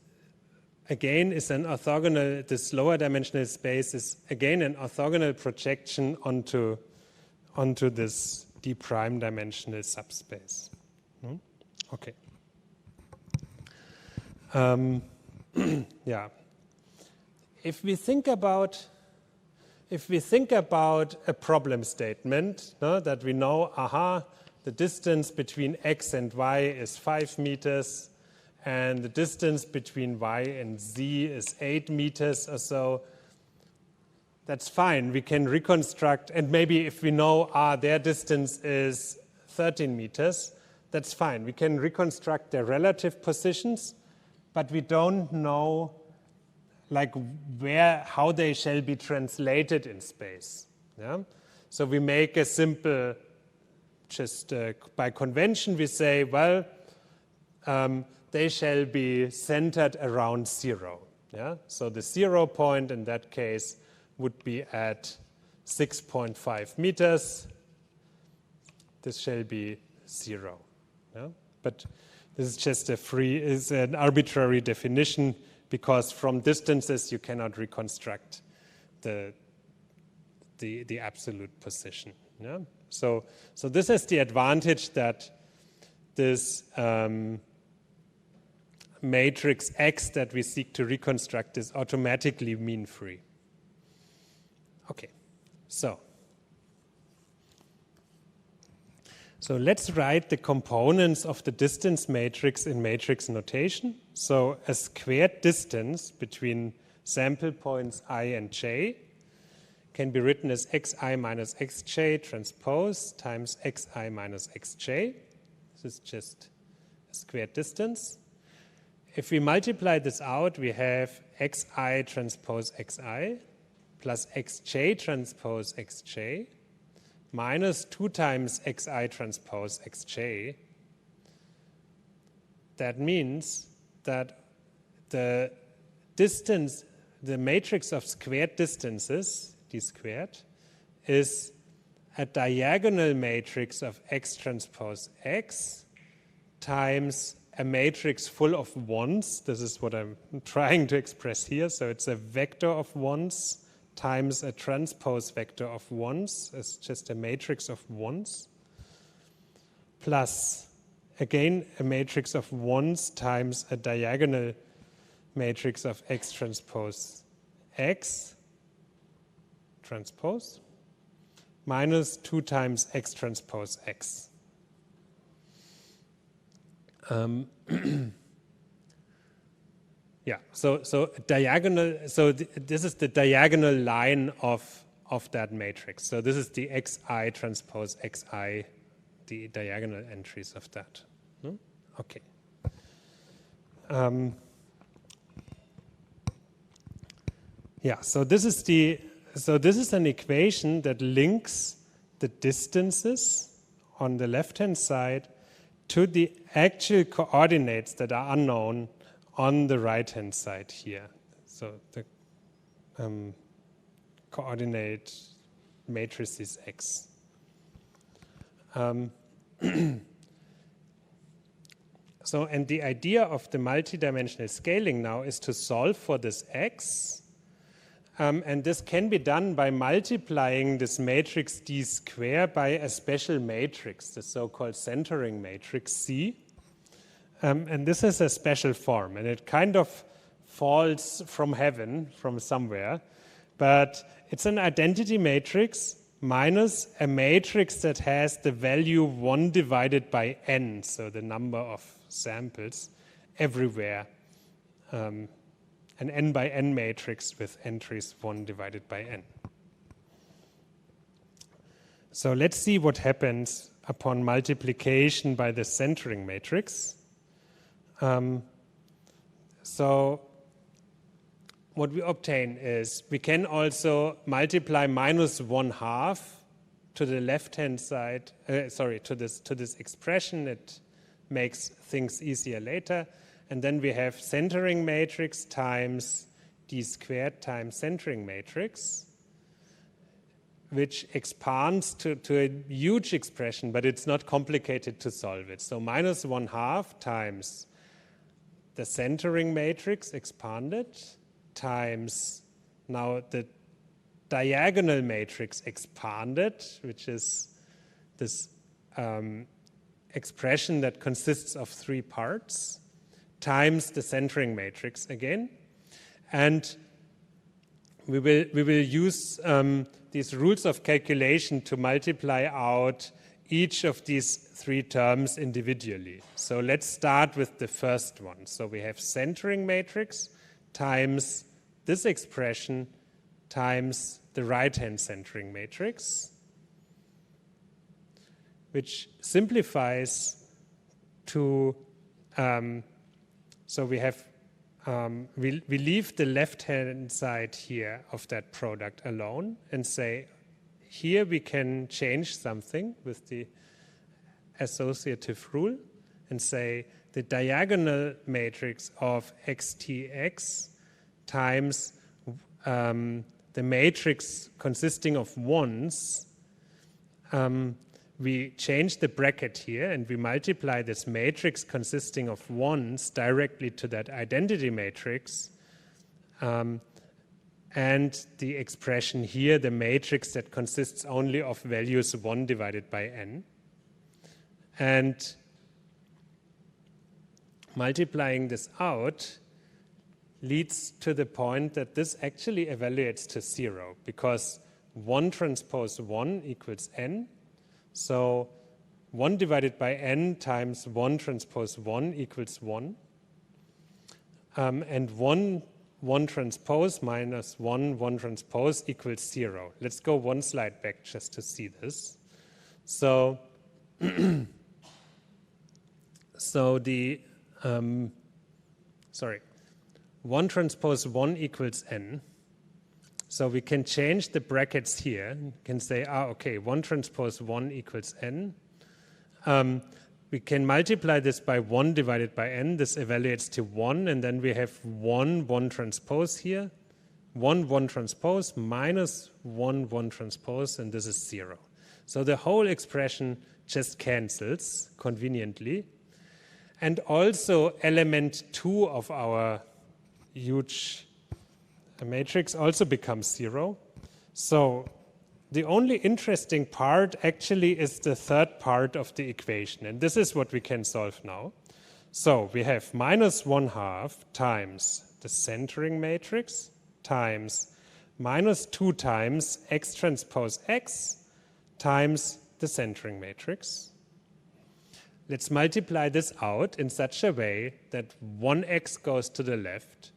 again is an orthogonal, this lower dimensional space is again an orthogonal projection onto this d prime dimensional subspace. Okay. Yeah. If we think about a problem statement, no, that we know, the distance between x and y is 5 meters, and the distance between y and z is 8 meters or so, that's fine. We can reconstruct, and maybe if we know their distance is 13 meters, that's fine. We can reconstruct their relative positions, but we don't know like how they shall be translated in space. Yeah? So we make a simple, just by convention, we say, well, they shall be centered around 0. Yeah? So the 0 point in that case would be at 6.5 meters. This shall be 0. Yeah? But this is just is an arbitrary definition, because from distances you cannot reconstruct the absolute position. Yeah? So this is the advantage that this matrix X that we seek to reconstruct is automatically mean-free. Okay, so So let's write the components of the distance matrix in matrix notation. So a squared distance between sample points I and j can be written as xi minus xj transpose times xi minus xj. This is just a squared distance. If we multiply this out, we have xi transpose xi plus xj transpose xj minus 2 times xi transpose xj. That means that the distance, the matrix of squared distances, d squared, is a diagonal matrix of x transpose x times a matrix full of ones. This is what I'm trying to express here. So it's a vector of ones times a transpose vector of ones. It's just a matrix of ones. Plus, again, a matrix of ones times a diagonal matrix of x transpose x transpose minus 2 times x transpose x. Yeah, so diagonal. So this is the diagonal line of that matrix. So this is the xi transpose xi, the diagonal entries of that. Okay. Yeah. So this is an equation that links the distances on the left-hand side to the actual coordinates that are unknown on the right-hand side here. So the coordinate matrices X. So, and the idea of the multidimensional scaling now is to solve for this X. And this can be done by multiplying this matrix D square by a special matrix, the so-called centering matrix C. And this is a special form, and it kind of falls from heaven, from somewhere. But it's an identity matrix minus a matrix that has the value 1 divided by n, so the number of samples everywhere. An n by n matrix with entries 1 divided by n. So let's see what happens upon multiplication by the centering matrix. So what we obtain is we can also multiply minus 1/2 to the left-hand side, to this expression. It makes things easier later. And then we have centering matrix times d squared times centering matrix, which expands to a huge expression, but it's not complicated to solve it. So minus 1/2 times the centering matrix expanded times now the diagonal matrix expanded, which is this expression that consists of 3 parts, times the centering matrix again. And we will use these rules of calculation to multiply out each of these 3 terms individually. So let's start with the first one. So we have centering matrix times this expression times the right-hand centering matrix, which simplifies to, so we have, we leave the left-hand side here of that product alone and say, here we can change something with the associative rule and say the diagonal matrix of xtx times the matrix consisting of ones, we change the bracket here and we multiply this matrix consisting of ones directly to that identity matrix, and the expression here, the matrix that consists only of values 1 divided by n. And multiplying this out leads to the point that this actually evaluates to 0, because 1 transpose 1 equals n. So 1 divided by n times 1 transpose 1 equals 1. And 1 transpose minus 1 transpose equals 0. Let's go one slide back just to see this. So, the 1 transpose 1 equals n. So we can change the brackets here. We can say, okay, 1 transpose 1 equals n. We can multiply this by 1 divided by n. This evaluates to 1, and then we have 1 transpose here. 1 transpose minus 1 transpose, and this is 0. So the whole expression just cancels conveniently. And also element 2 of our huge matrix also becomes 0. So the only interesting part actually is the third part of the equation, and this is what we can solve now. So we have minus 1/2 times the centering matrix times minus 2 times x transpose x times the centering matrix. Let's multiply this out in such a way that one x goes to the left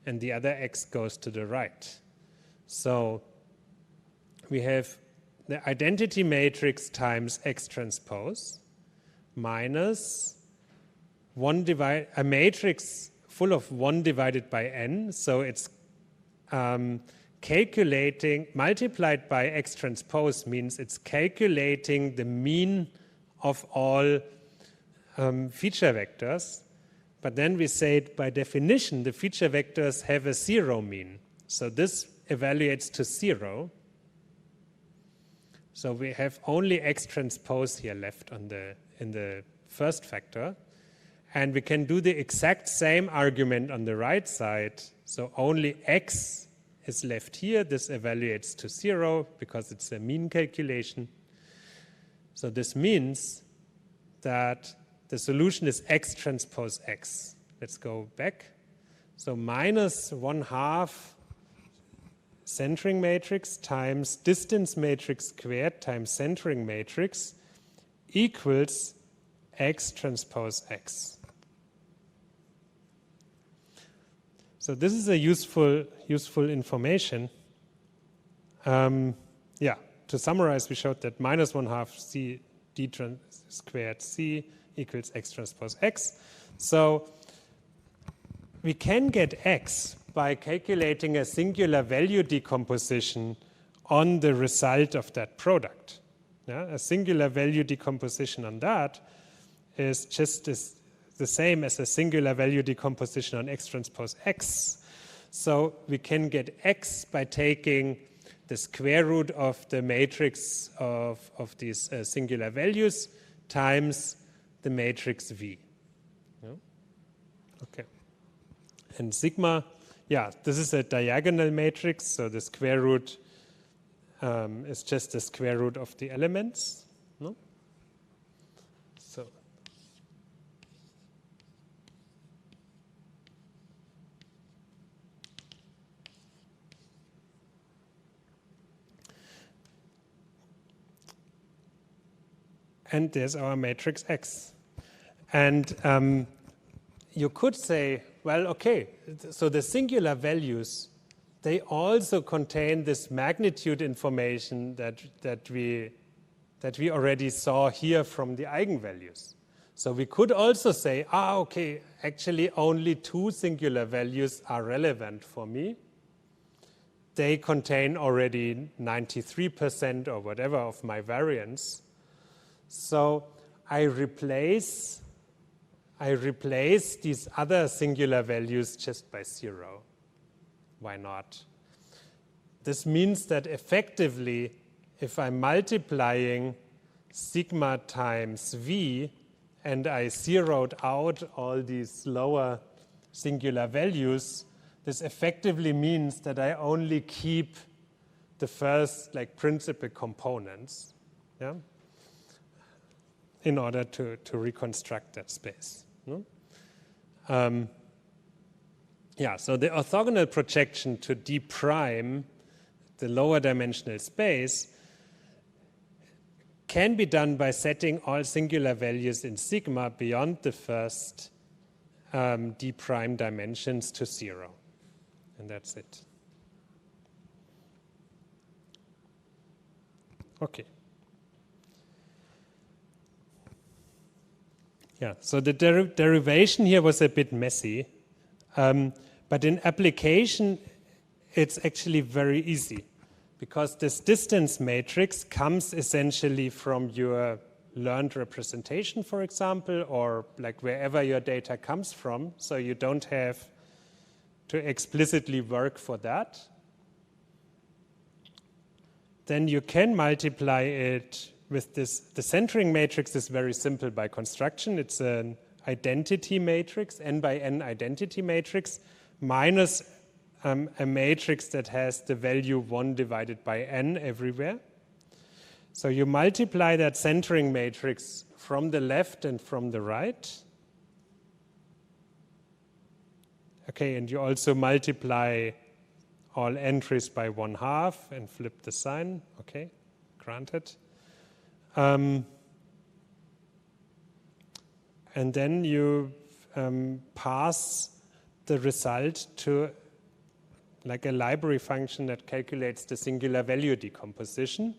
and the other x goes to the right. So we have the identity matrix times x transpose minus a matrix full of 1 divided by n. So it's calculating, multiplied by x transpose means it's calculating the mean of all feature vectors. But then we say by definition, the feature vectors have a 0 mean. So this evaluates to 0. So we have only x transpose here left in the first factor. And we can do the exact same argument on the right side. So only x is left here. This evaluates to 0 because it's a mean calculation. So this means that the solution is x transpose x. Let's go back. So minus 1/2 centering matrix times distance matrix squared times centering matrix equals x transpose x. So this is a useful information. To summarize, we showed that minus 1/2 c d squared c equals x transpose x. So we can get x by calculating a singular value decomposition on the result of that product. A singular value decomposition on that is just the same as a singular value decomposition on x transpose x. So we can get x by taking the square root of the matrix of these singular values times the matrix V. Okay. And sigma, this is a diagonal matrix, so the square root is just the square root of the elements. No? So and there's our matrix X. And you could say, well, okay, so the singular values, they also contain this magnitude information that we already saw here from the eigenvalues. So we could also say, okay, actually only 2 singular values are relevant for me. They contain already 93% or whatever of my variance. So I replace these other singular values just by 0. Why not? This means that effectively, if I'm multiplying sigma times V and I zeroed out all these lower singular values, this effectively means that I only keep the first principal components. In order to reconstruct that space. So the orthogonal projection to D prime, the lower dimensional space, can be done by setting all singular values in sigma beyond the first d prime dimensions to 0. And that's it. Okay. Yeah, so the derivation here was a bit messy, but in application, it's actually very easy, because this distance matrix comes essentially from your learned representation, for example, or like wherever your data comes from, so you don't have to explicitly work for that. Then you can multiply it with this. The centering matrix is very simple by construction. It's an identity matrix, n by n identity matrix, minus a matrix that has the value 1 divided by n everywhere. So you multiply that centering matrix from the left and from the right. Okay, and you also multiply all entries by 1/2 and flip the sign. Okay, granted. And then you pass the result to like a library function that calculates the singular value decomposition.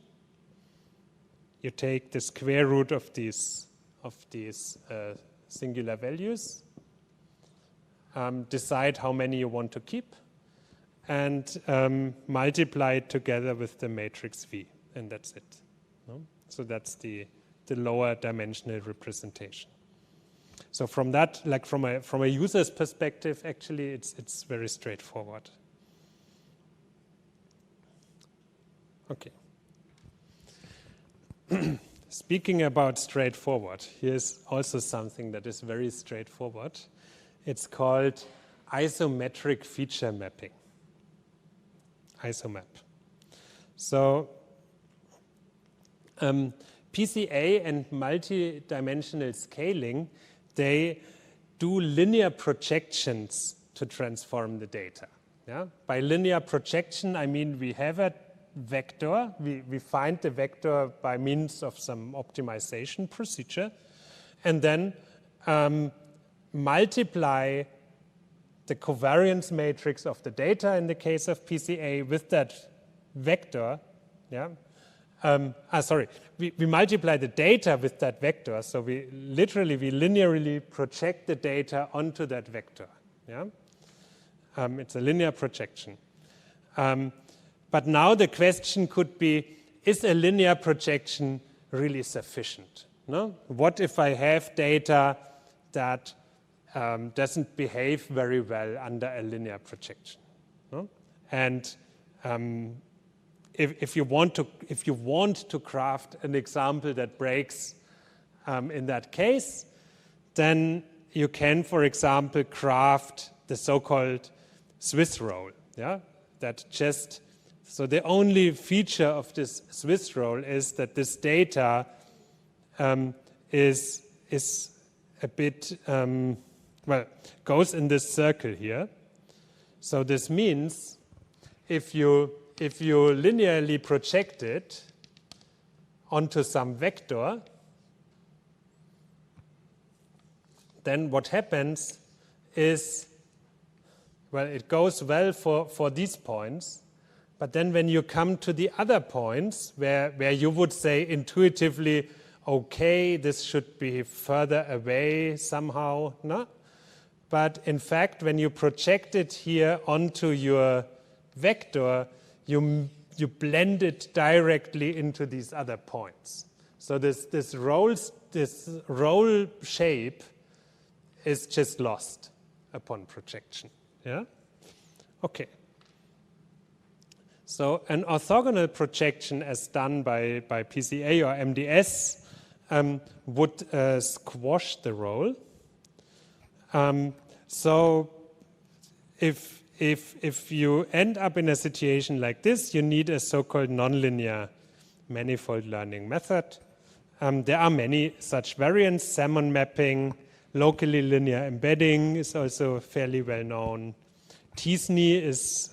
You take the square root of these singular values, decide how many you want to keep, and multiply it together with the matrix V, and that's it. No? So that's the lower dimensional representation. So from that, like from a user's perspective, actually, it's very straightforward. Okay. Speaking about straightforward, here's also something that is very straightforward. It's called isometric feature mapping. Isomap. So PCA and multidimensional scaling, they do linear projections to transform the data. Yeah? By linear projection, I mean we have a vector. We find the vector by means of some optimization procedure, and then multiply the covariance matrix of the data in the case of PCA with that vector. Yeah. We multiply the data with that vector, so we linearly project the data onto that vector. Yeah? It's a linear projection. But now the question could be, is a linear projection really sufficient? No? What if I have data that doesn't behave very well under a linear projection? No? And if you want to craft an example that breaks in that case, then you can, for example, craft the so-called Swiss roll. Yeah, so the only feature of this Swiss roll is that this data is a bit goes in this circle here. So this means if you linearly project it onto some vector, then what happens is, well, it goes well for these points, but then when you come to the other points where you would say intuitively, okay, this should be further away somehow, no? But in fact, when you project it here onto your vector, you blend it directly into these other points. So this roll shape is just lost upon projection. Yeah? Okay. So an orthogonal projection as done by PCA or MDS would squash the roll. So if you end up in a situation like this, you need a so-called nonlinear manifold learning method. There are many such variants. Salmon mapping, locally linear embedding is also fairly well known. T-SNE is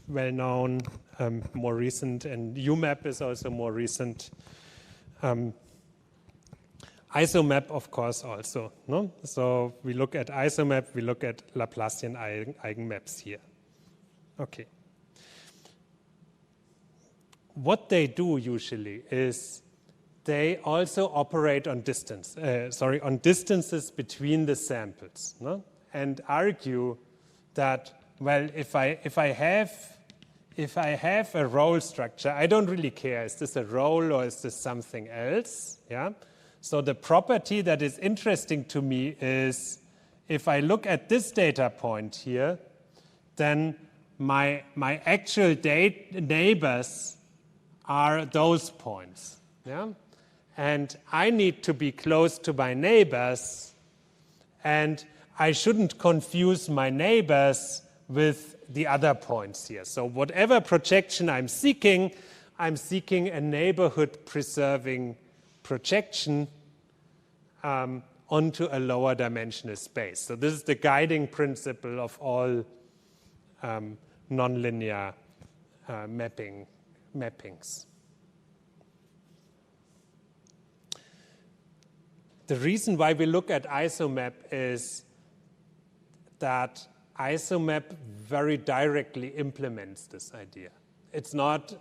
well known, more recent, and UMAP is also more recent. Isomap, of course, also. No? So we look at isomap, we look at Laplacian eigenmaps here. Okay. What they do usually is they also operate on on distances between the samples, no? And argue that, well, if I have a role structure, I don't really care. Is this a role or is this something else? Yeah. So the property that is interesting to me is if I look at this data point here, then my actual neighbors are those points. Yeah? And I need to be close to my neighbors, and I shouldn't confuse my neighbors with the other points here. So whatever projection I'm seeking a neighborhood-preserving projection onto a lower dimensional space. So this is the guiding principle of all nonlinear mappings. The reason why we look at isomap is that isomap very directly implements this idea. It's not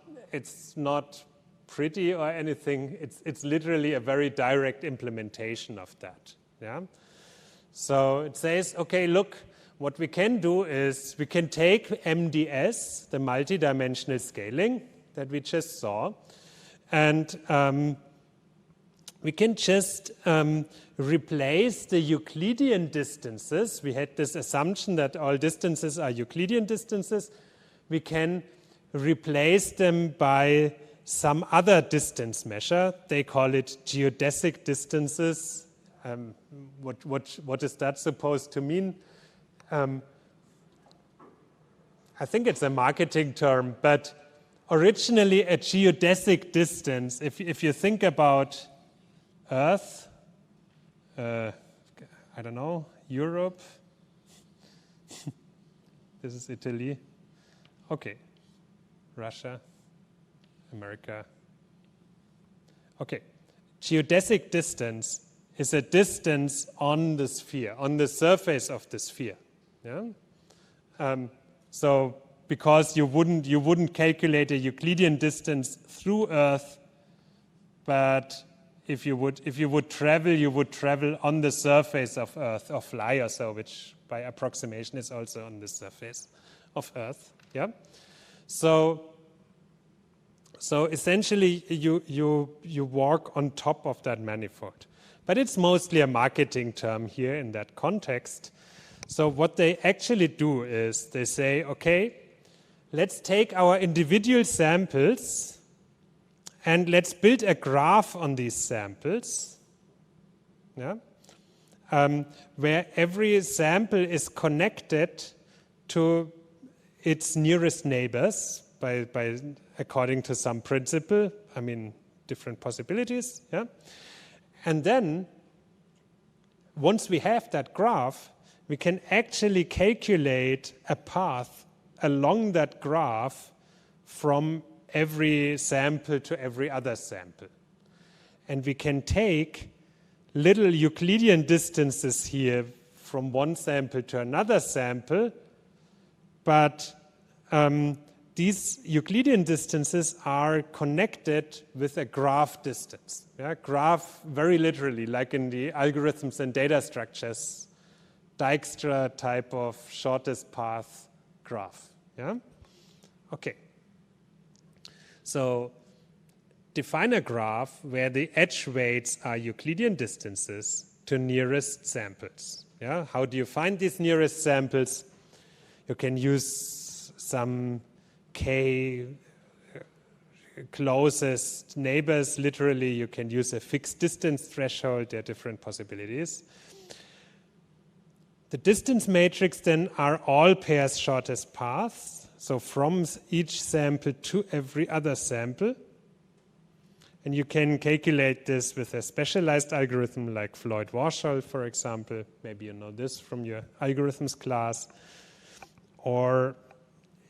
pretty or anything. It's literally a very direct implementation of that. Yeah. So it says, okay, look, what we can do is we can take MDS, the multidimensional scaling that we just saw, and we can just replace the Euclidean distances. We had this assumption that all distances are Euclidean distances. We can replace them by some other distance measure. They call it geodesic distances. What is that supposed to mean? I think it's a marketing term, but originally a geodesic distance, if you think about Earth, I don't know, Europe, this is Italy, okay, Russia, America, okay. Geodesic distance is a distance on the sphere, on the surface of the sphere. Yeah? So because you wouldn't calculate a Euclidean distance through Earth, but if you would travel on the surface of Earth, or fly or so, which by approximation is also on the surface of Earth. Yeah. So essentially you walk on top of that manifold. But it's mostly a marketing term here in that context. So what they actually do is they say, okay, let's take our individual samples and let's build a graph on these samples, yeah, where every sample is connected to its nearest neighbors by according to some principle, I mean, different possibilities. Yeah? And then, once we have that graph, we can actually calculate a path along that graph from every sample to every other sample. And we can take little Euclidean distances here from one sample to another sample, but these Euclidean distances are connected with a graph distance. Yeah? Graph, very literally, like in the algorithms and data structures, Dijkstra type of shortest path graph. Yeah? Okay. So define a graph where the edge weights are Euclidean distances to nearest samples. Yeah? How do you find these nearest samples? You can use some k closest neighbors. Literally, you can use a fixed distance threshold. There are different possibilities. The distance matrix then are all pairs shortest paths. So from each sample to every other sample. And you can calculate this with a specialized algorithm like Floyd-Warshall, for example. Maybe you know this from your algorithms class. Or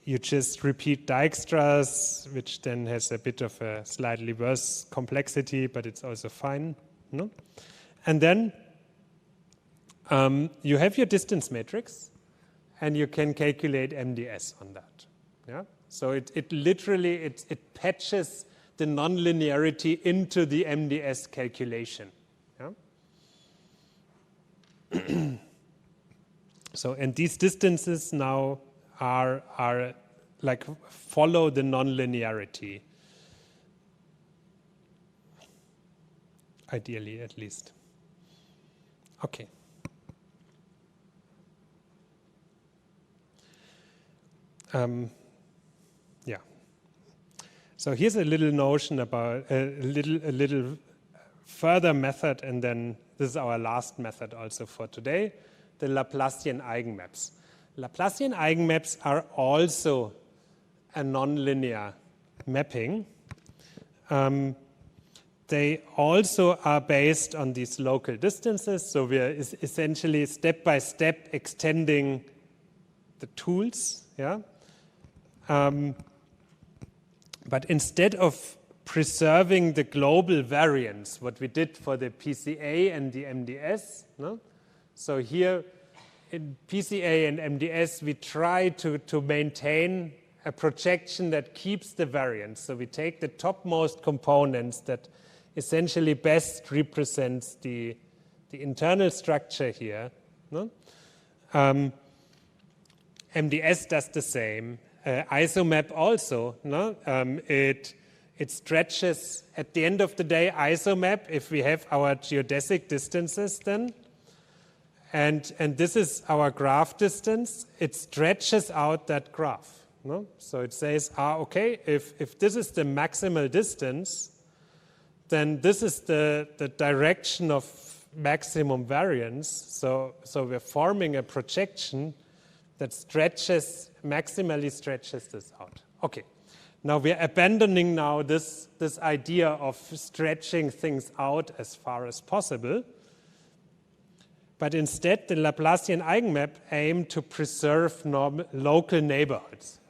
you just repeat Dijkstra's, which then has a bit of a slightly worse complexity, but it's also fine. No? And then you have your distance matrix, and you can calculate MDS on that. Yeah? So it literally patches the nonlinearity into the MDS calculation. Yeah? So, and these distances now are like follow the nonlinearity, ideally at least. Okay. Yeah. So here's a little notion about a little further method, and then this is our last method also for today, the Laplacian eigenmaps. Laplacian eigenmaps are also a nonlinear mapping. They also are based on these local distances, so we are essentially step by step extending the tools. Yeah. But instead of preserving the global variance, what we did for the PCA and the MDS, no? So here in PCA and MDS, we try to maintain a projection that keeps the variance. So we take the topmost components that essentially best represents the internal structure here. No? MDS does the same. Isomap also. No? It stretches, at the end of the day, isomap, if we have our geodesic distances then, and this is our graph distance, it stretches out that graph. No? So it says, okay, if this is the maximal distance, then this is the direction of maximum variance. So we're forming a projection that maximally stretches this out. Okay. Now we're abandoning now this idea of stretching things out as far as possible. But instead, the Laplacian eigenmap aim to preserve local neighborhoods.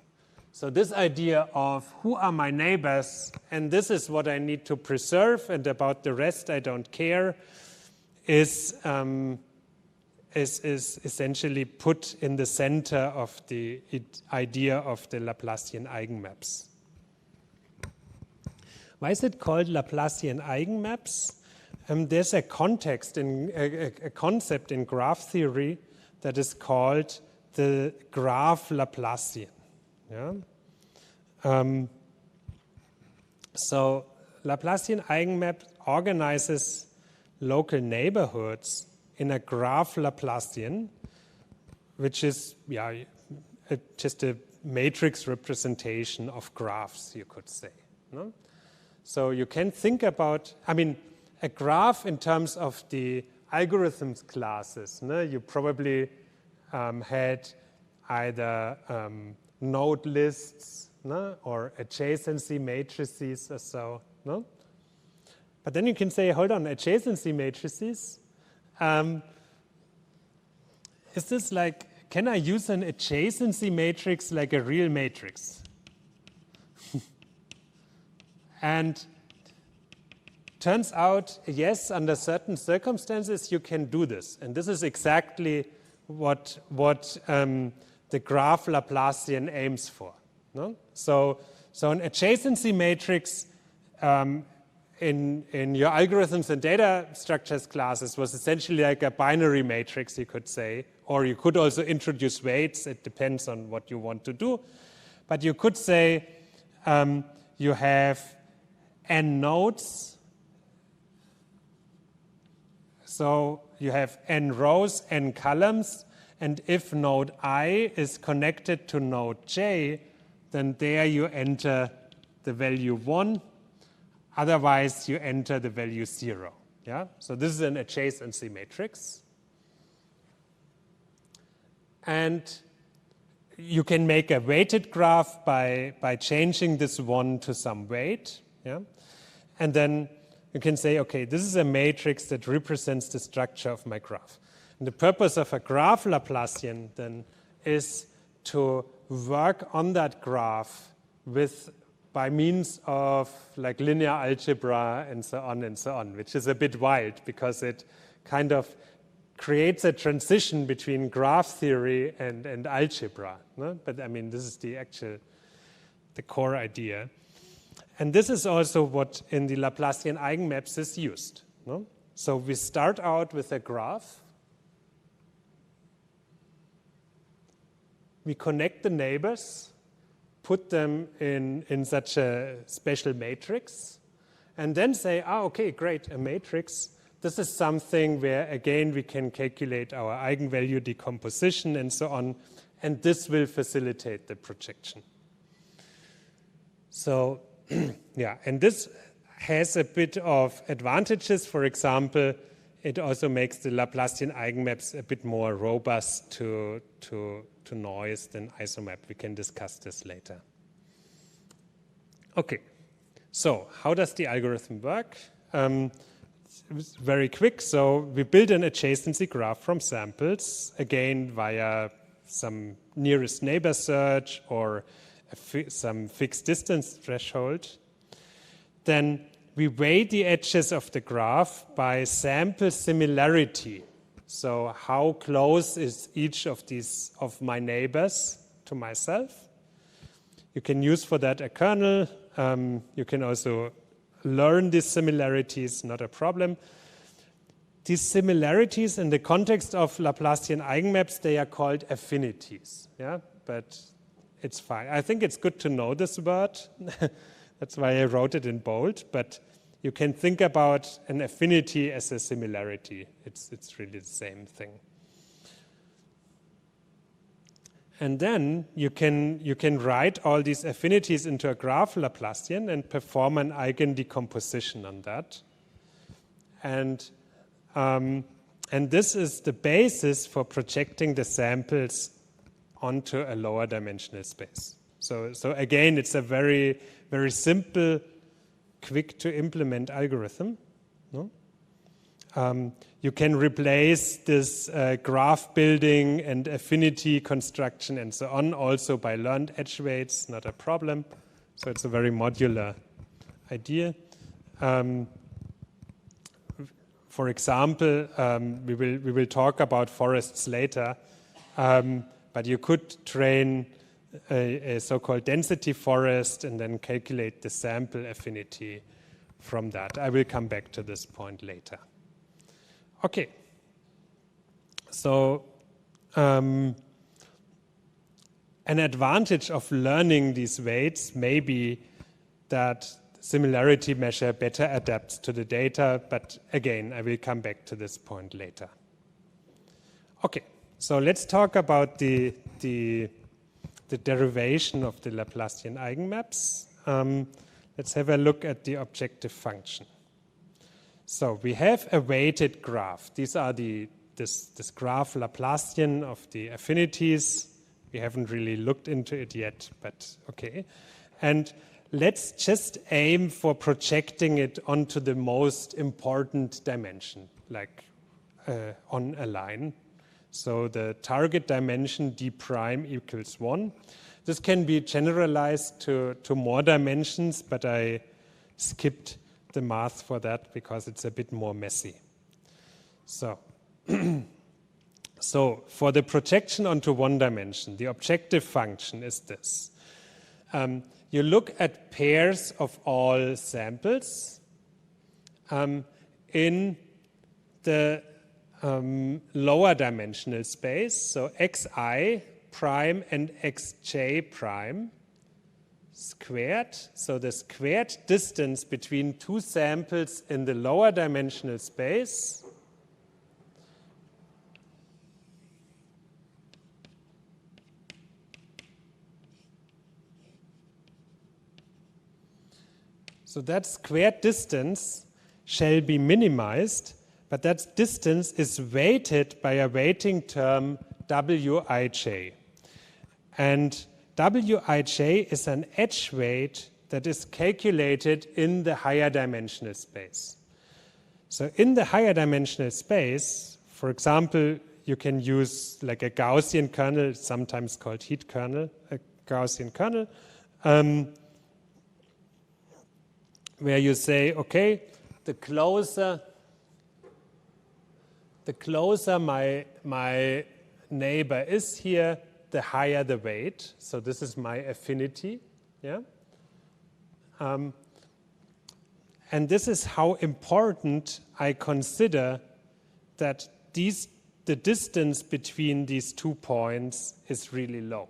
So this idea of who are my neighbors, and this is what I need to preserve, and about the rest I don't care, is essentially put in the center of the idea of the Laplacian eigenmaps. Why is it called Laplacian eigenmaps? There's a context, a concept in graph theory that is called the graph Laplacian. Yeah? So Laplacian eigenmap organizes local neighborhoods in a graph Laplacian, which is just a matrix representation of graphs, you could say. No? So you can think about, a graph in terms of the algorithms classes. No? You probably had either node lists, no? Or adjacency matrices or so. No? But then you can say, hold on, adjacency matrices. Is this like, can I use an adjacency matrix like a real matrix? And turns out, yes, under certain circumstances, you can do this. And this is exactly what the graph Laplacian aims for. No? So an adjacency matrix in your algorithms and data structures classes was essentially like a binary matrix, you could say. Or you could also introduce weights. It depends on what you want to do. But you could say you have n nodes. So you have n rows, n columns, and if node I is connected to node j, then there you enter the value 1. Otherwise, you enter the value 0. Yeah? So this is an adjacency matrix. And you can make a weighted graph by changing this 1 to some weight. Yeah? And then you can say, okay, this is a matrix that represents the structure of my graph. And the purpose of a graph Laplacian then is to work on that graph by means of like linear algebra and so on, which is a bit wild because it kind of creates a transition between graph theory and algebra. No? But I mean, this is the core idea. And this is also what in the Laplacian eigenmaps is used. No? So we start out with a graph. We connect the neighbors, put them in such a special matrix, and then say, okay, great, a matrix. This is something where, again, we can calculate our eigenvalue decomposition and so on, and this will facilitate the projection. So, yeah, and this has a bit of advantages. For example, it also makes the Laplacian eigenmaps a bit more robust to noise than isomap. We can discuss this later. Okay, so how does the algorithm work? It's very quick. So we build an adjacency graph from samples, again via some nearest neighbor search or some fixed distance threshold. Then we weigh the edges of the graph by sample similarity. So how close is each of my neighbors to myself? You can use for that a kernel. You can also learn these similarities, not a problem. These similarities in the context of Laplacian eigenmaps, they are called affinities. Yeah, but it's fine. I think it's good to know this word. That's why I wrote it in bold. But you can think about an affinity as a similarity. It's really the same thing. And then you can write all these affinities into a graph Laplacian and perform an eigendecomposition on that. And this is the basis for projecting the samples onto a lower dimensional space. So again, it's a very, very simple, quick to implement algorithm. No? You can replace this graph building and affinity construction and so on also by learned edge weights, not a problem. So it's a very modular idea. For example, we will talk about forests later, but you could train a so-called density forest and then calculate the sample affinity from that. I will come back to this point later. Okay, so an advantage of learning these weights may be that similarity measure better adapts to the data, but again, I will come back to this point later. Okay, so let's talk about the derivation of the Laplacian eigenmaps. Let's have a look at the objective function. So we have a weighted graph. These are this graph Laplacian of the affinities. We haven't really looked into it yet, but okay. And let's just aim for projecting it onto the most important dimension, like on a line. So the target dimension d prime equals 1. This can be generalized to more dimensions, but I skipped the math for that because it's a bit more messy. So, so for the projection onto one dimension, the objective function is this. You look at pairs of all samples in the lower dimensional space, so xi prime and xj prime squared. So the squared distance between two samples in the lower dimensional space so that squared distance shall be minimized, but that distance is weighted by a weighting term wij. And wij is an edge weight that is calculated in the higher dimensional space. So in the higher dimensional space, for example, you can use like a Gaussian kernel, sometimes called heat kernel, a Gaussian kernel, where you say, okay, the closer my neighbor is here, the higher the weight. So this is my affinity. Yeah. And this is how important I consider that the distance between these 2 points is really low.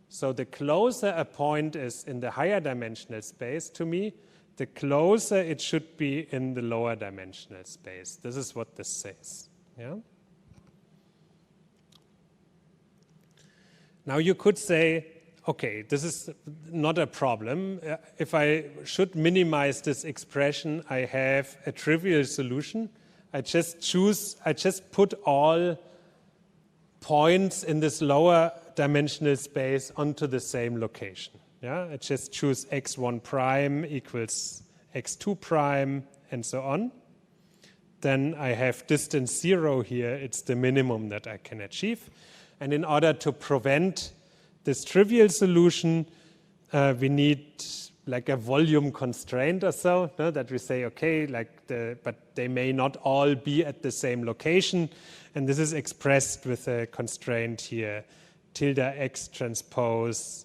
So the closer a point is in the higher dimensional space to me, the closer it should be in the lower dimensional space. This is what this says. Yeah? Now you could say, okay, this is not a problem. If I should minimize this expression, I have a trivial solution. I just put all points in this lower dimensional space onto the same location. Yeah, I just choose x1 prime equals x2 prime and so on. Then I have distance 0 here. It's the minimum that I can achieve. And in order to prevent this trivial solution, we need like a volume constraint or so, no? That we say, okay, but they may not all be at the same location. And this is expressed with a constraint here, tilde x transpose,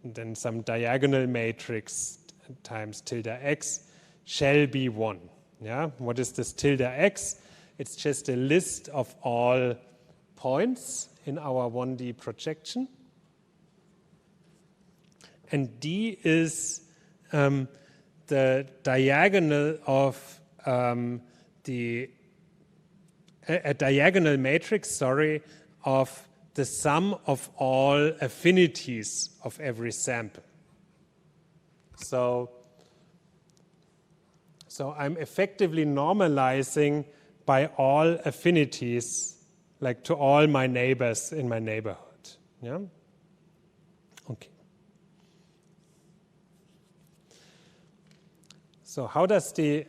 and then some diagonal matrix times tilde x shall be 1. Yeah? What is this tilde x? It's just a list of all points in our 1D projection. And D is the diagonal of a diagonal matrix, of the sum of all affinities of every sample. So I'm effectively normalizing by all affinities, like to all my neighbors in my neighborhood. Yeah? Okay. So how does the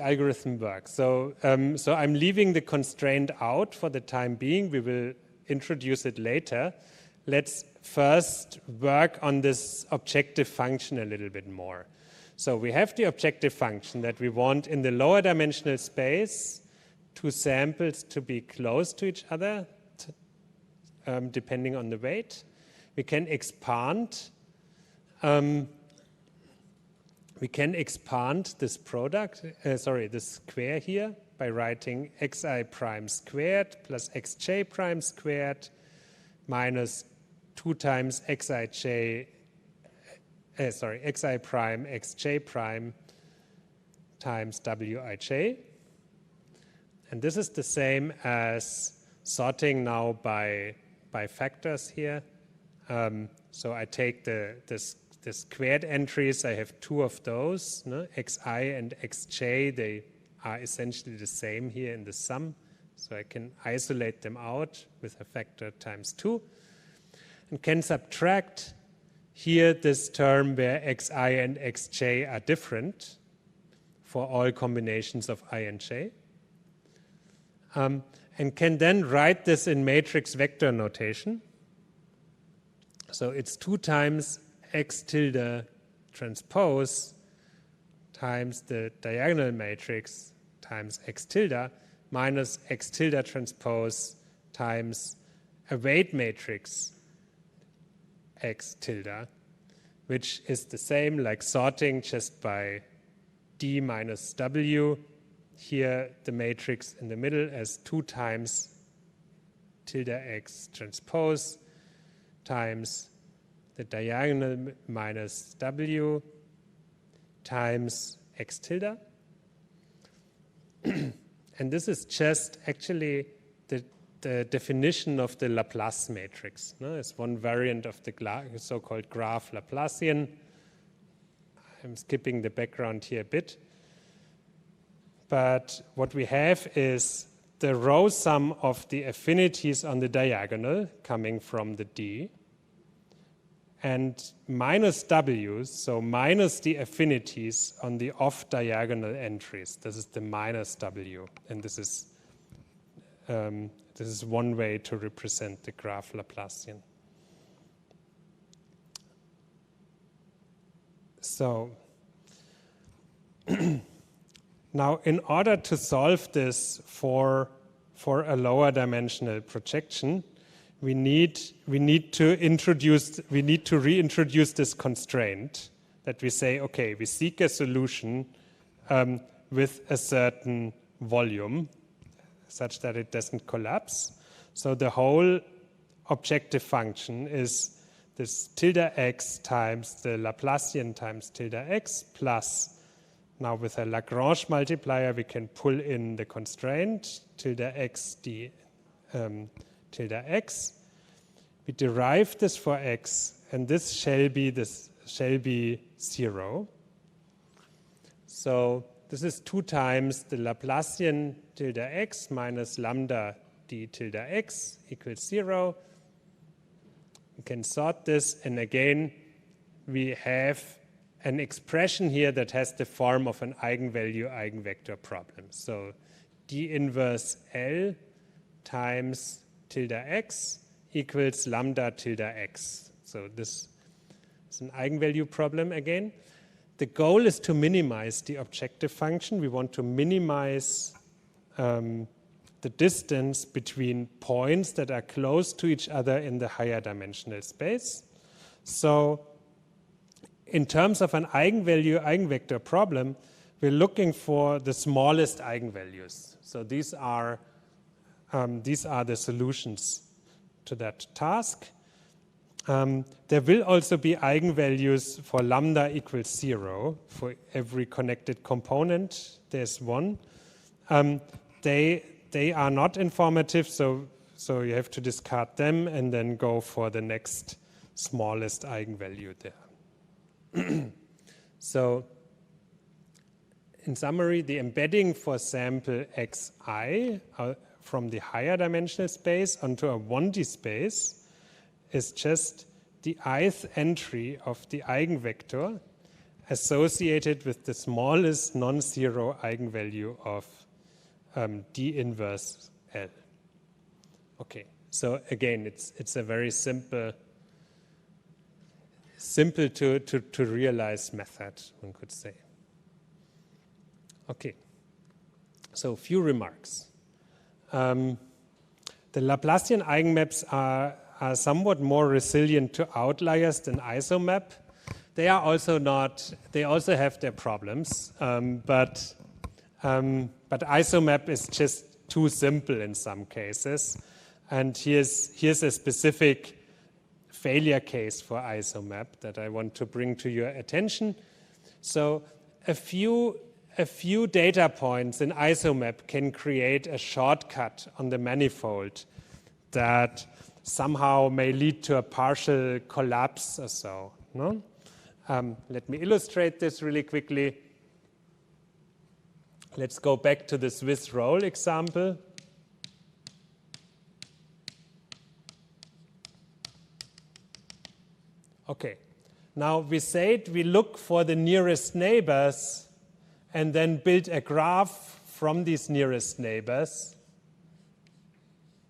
algorithm work? So I'm leaving the constraint out for the time being. We will introduce it later. Let's first work on this objective function a little bit more. So we have the objective function that we want in the lower dimensional space 2 samples to be close to each other, depending on the weight. We can expand. This product, this square here by writing xi prime squared plus xj prime squared minus 2 times xi prime xj prime times wij. And this is the same as sorting now by factors here. So I take the squared entries. I have 2 of those, no? xi and xj. They are essentially the same here in the sum. So I can isolate them out with a factor times 2 and can subtract here this term where xi and xj are different for all combinations of I and j. And can then write this in matrix vector notation. So it's 2 times x tilde transpose times the diagonal matrix times x tilde minus x tilde transpose times a weight matrix x tilde, which is the same like sorting just by d minus w. Here the matrix in the middle as 2 times tilde x transpose times the diagonal minus w times x tilde. And this is just actually the definition of the Laplace matrix. No? It's one variant of the so-called graph Laplacian. I'm skipping the background here a bit. But what we have is the row sum of the affinities on the diagonal coming from the D, and minus w, so minus the affinities on the off-diagonal entries. This is the minus w, and this is this is one way to represent the graph Laplacian. So now, in order to solve this for a lower dimensional projection, we need to reintroduce this constraint that we say, okay, we seek a solution with a certain volume such that it doesn't collapse. So the whole objective function is this tilde x times the Laplacian times tilde x plus, now with a Lagrange multiplier, we can pull in the constraint, tilde x d tilde x. We derive this for x, and this shall be 0. So this is 2 times the Laplacian tilde x minus lambda d tilde x equals 0. We can sort this, and again, we have an expression here that has the form of an eigenvalue-eigenvector problem. So d inverse L times tilde x equals lambda tilde x. So this is an eigenvalue problem again. The goal is to minimize the objective function. We want to minimize the distance between points that are close to each other in the higher dimensional space. So in terms of an eigenvalue-eigenvector problem, we're looking for the smallest eigenvalues. So these are the solutions to that task. There will also be eigenvalues for lambda equals 0 for every connected component. There's one. They are not informative, so you have to discard them and then go for the next smallest eigenvalue there. So in summary, the embedding for sample xi from the higher dimensional space onto a 1D space is just the ith entry of the eigenvector associated with the smallest non-zero eigenvalue of d inverse L. Okay, so again, it's a very simple to realize method, one could say. Okay, so a few remarks. The Laplacian eigenmaps are somewhat more resilient to outliers than isomap. They also have their problems, but isomap is just too simple in some cases. And here's a specific failure case for isomap that I want to bring to your attention. So a few data points in isomap can create a shortcut on the manifold that somehow may lead to a partial collapse or so. No? Let me illustrate this really quickly. Let's go back to the Swiss roll example. Okay, now we said we look for the nearest neighbors and then build a graph from these nearest neighbors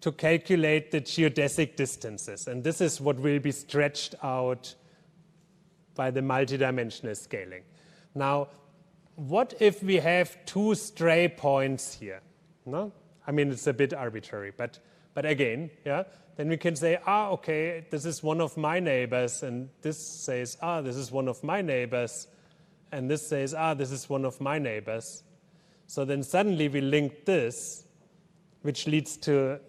to calculate the geodesic distances. And this is what will be stretched out by the multidimensional scaling. Now, what if we have 2 stray points here? No? I mean, it's a bit arbitrary, but again, yeah, then we can say, okay, this is one of my neighbors, and this says, this is one of my neighbors, and this says, this is one of my neighbors. So then suddenly we link this, which leads to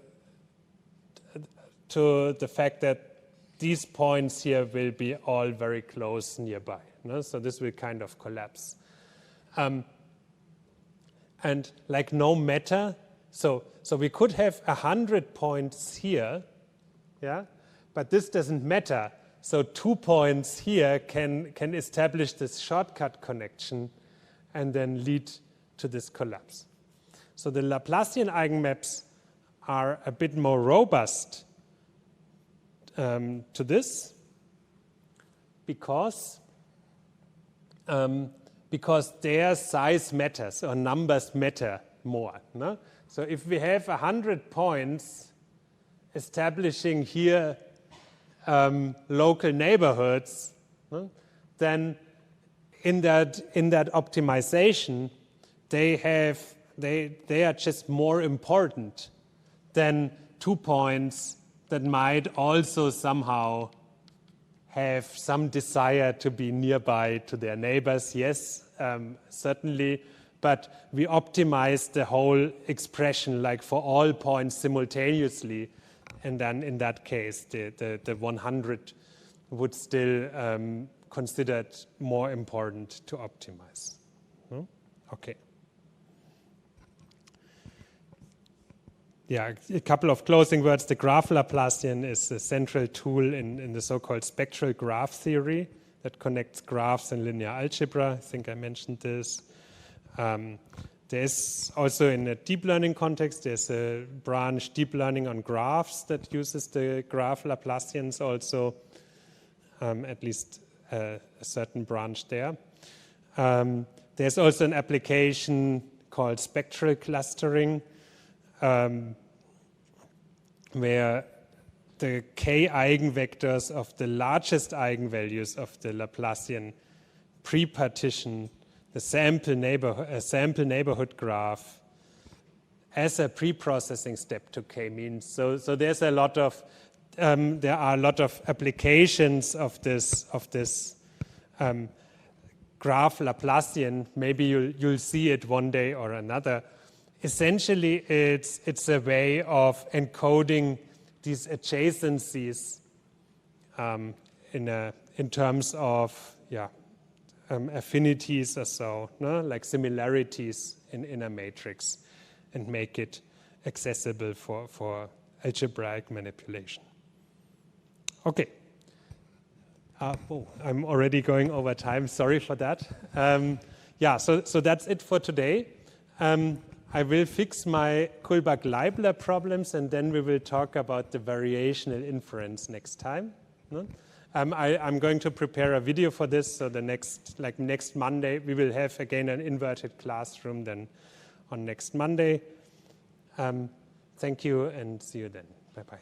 the fact that these points here will be all very close nearby. No? So this will kind of collapse. And like no matter, so we could have 100 points here, yeah, but this doesn't matter. So 2 points here can establish this shortcut connection and then lead to this collapse. So the Laplacian eigenmaps are a bit more robust to this because their size matters or numbers matter more. No? So if we have 100 points establishing here local neighborhoods, then in that optimization, they are just more important than 2 points that might also somehow have some desire to be nearby to their neighbors. Yes, certainly, but we optimize the whole expression like for all points simultaneously, and then in that case, the 100 would still considered more important to optimize. Okay. Yeah, a couple of closing words. The graph Laplacian is a central tool in the so-called spectral graph theory that connects graphs and linear algebra. I think I mentioned this. There's also in a deep learning context, there's a branch deep learning on graphs that uses the graph Laplacians also, at least a certain branch there. There's also an application called spectral clustering, where the k eigenvectors of the largest eigenvalues of the Laplacian pre-partition the sample neighborhood graph as a pre-processing step to k-means. So there's a lot of there are a lot of applications of this graph Laplacian. Maybe you'll see it one day or another. Essentially, it's a way of encoding these adjacencies in terms of affinities or so, no? Like similarities in a matrix, and make it accessible for algebraic manipulation. Okay. I'm already going over time. Sorry for that. So that's it for today. I will fix my Kullback-Leibler problems, and then we will talk about the variational inference next time. No? I'm going to prepare a video for this, so the next Monday, we will have again an inverted classroom then on next Monday. Thank you, and see you then. Bye-bye.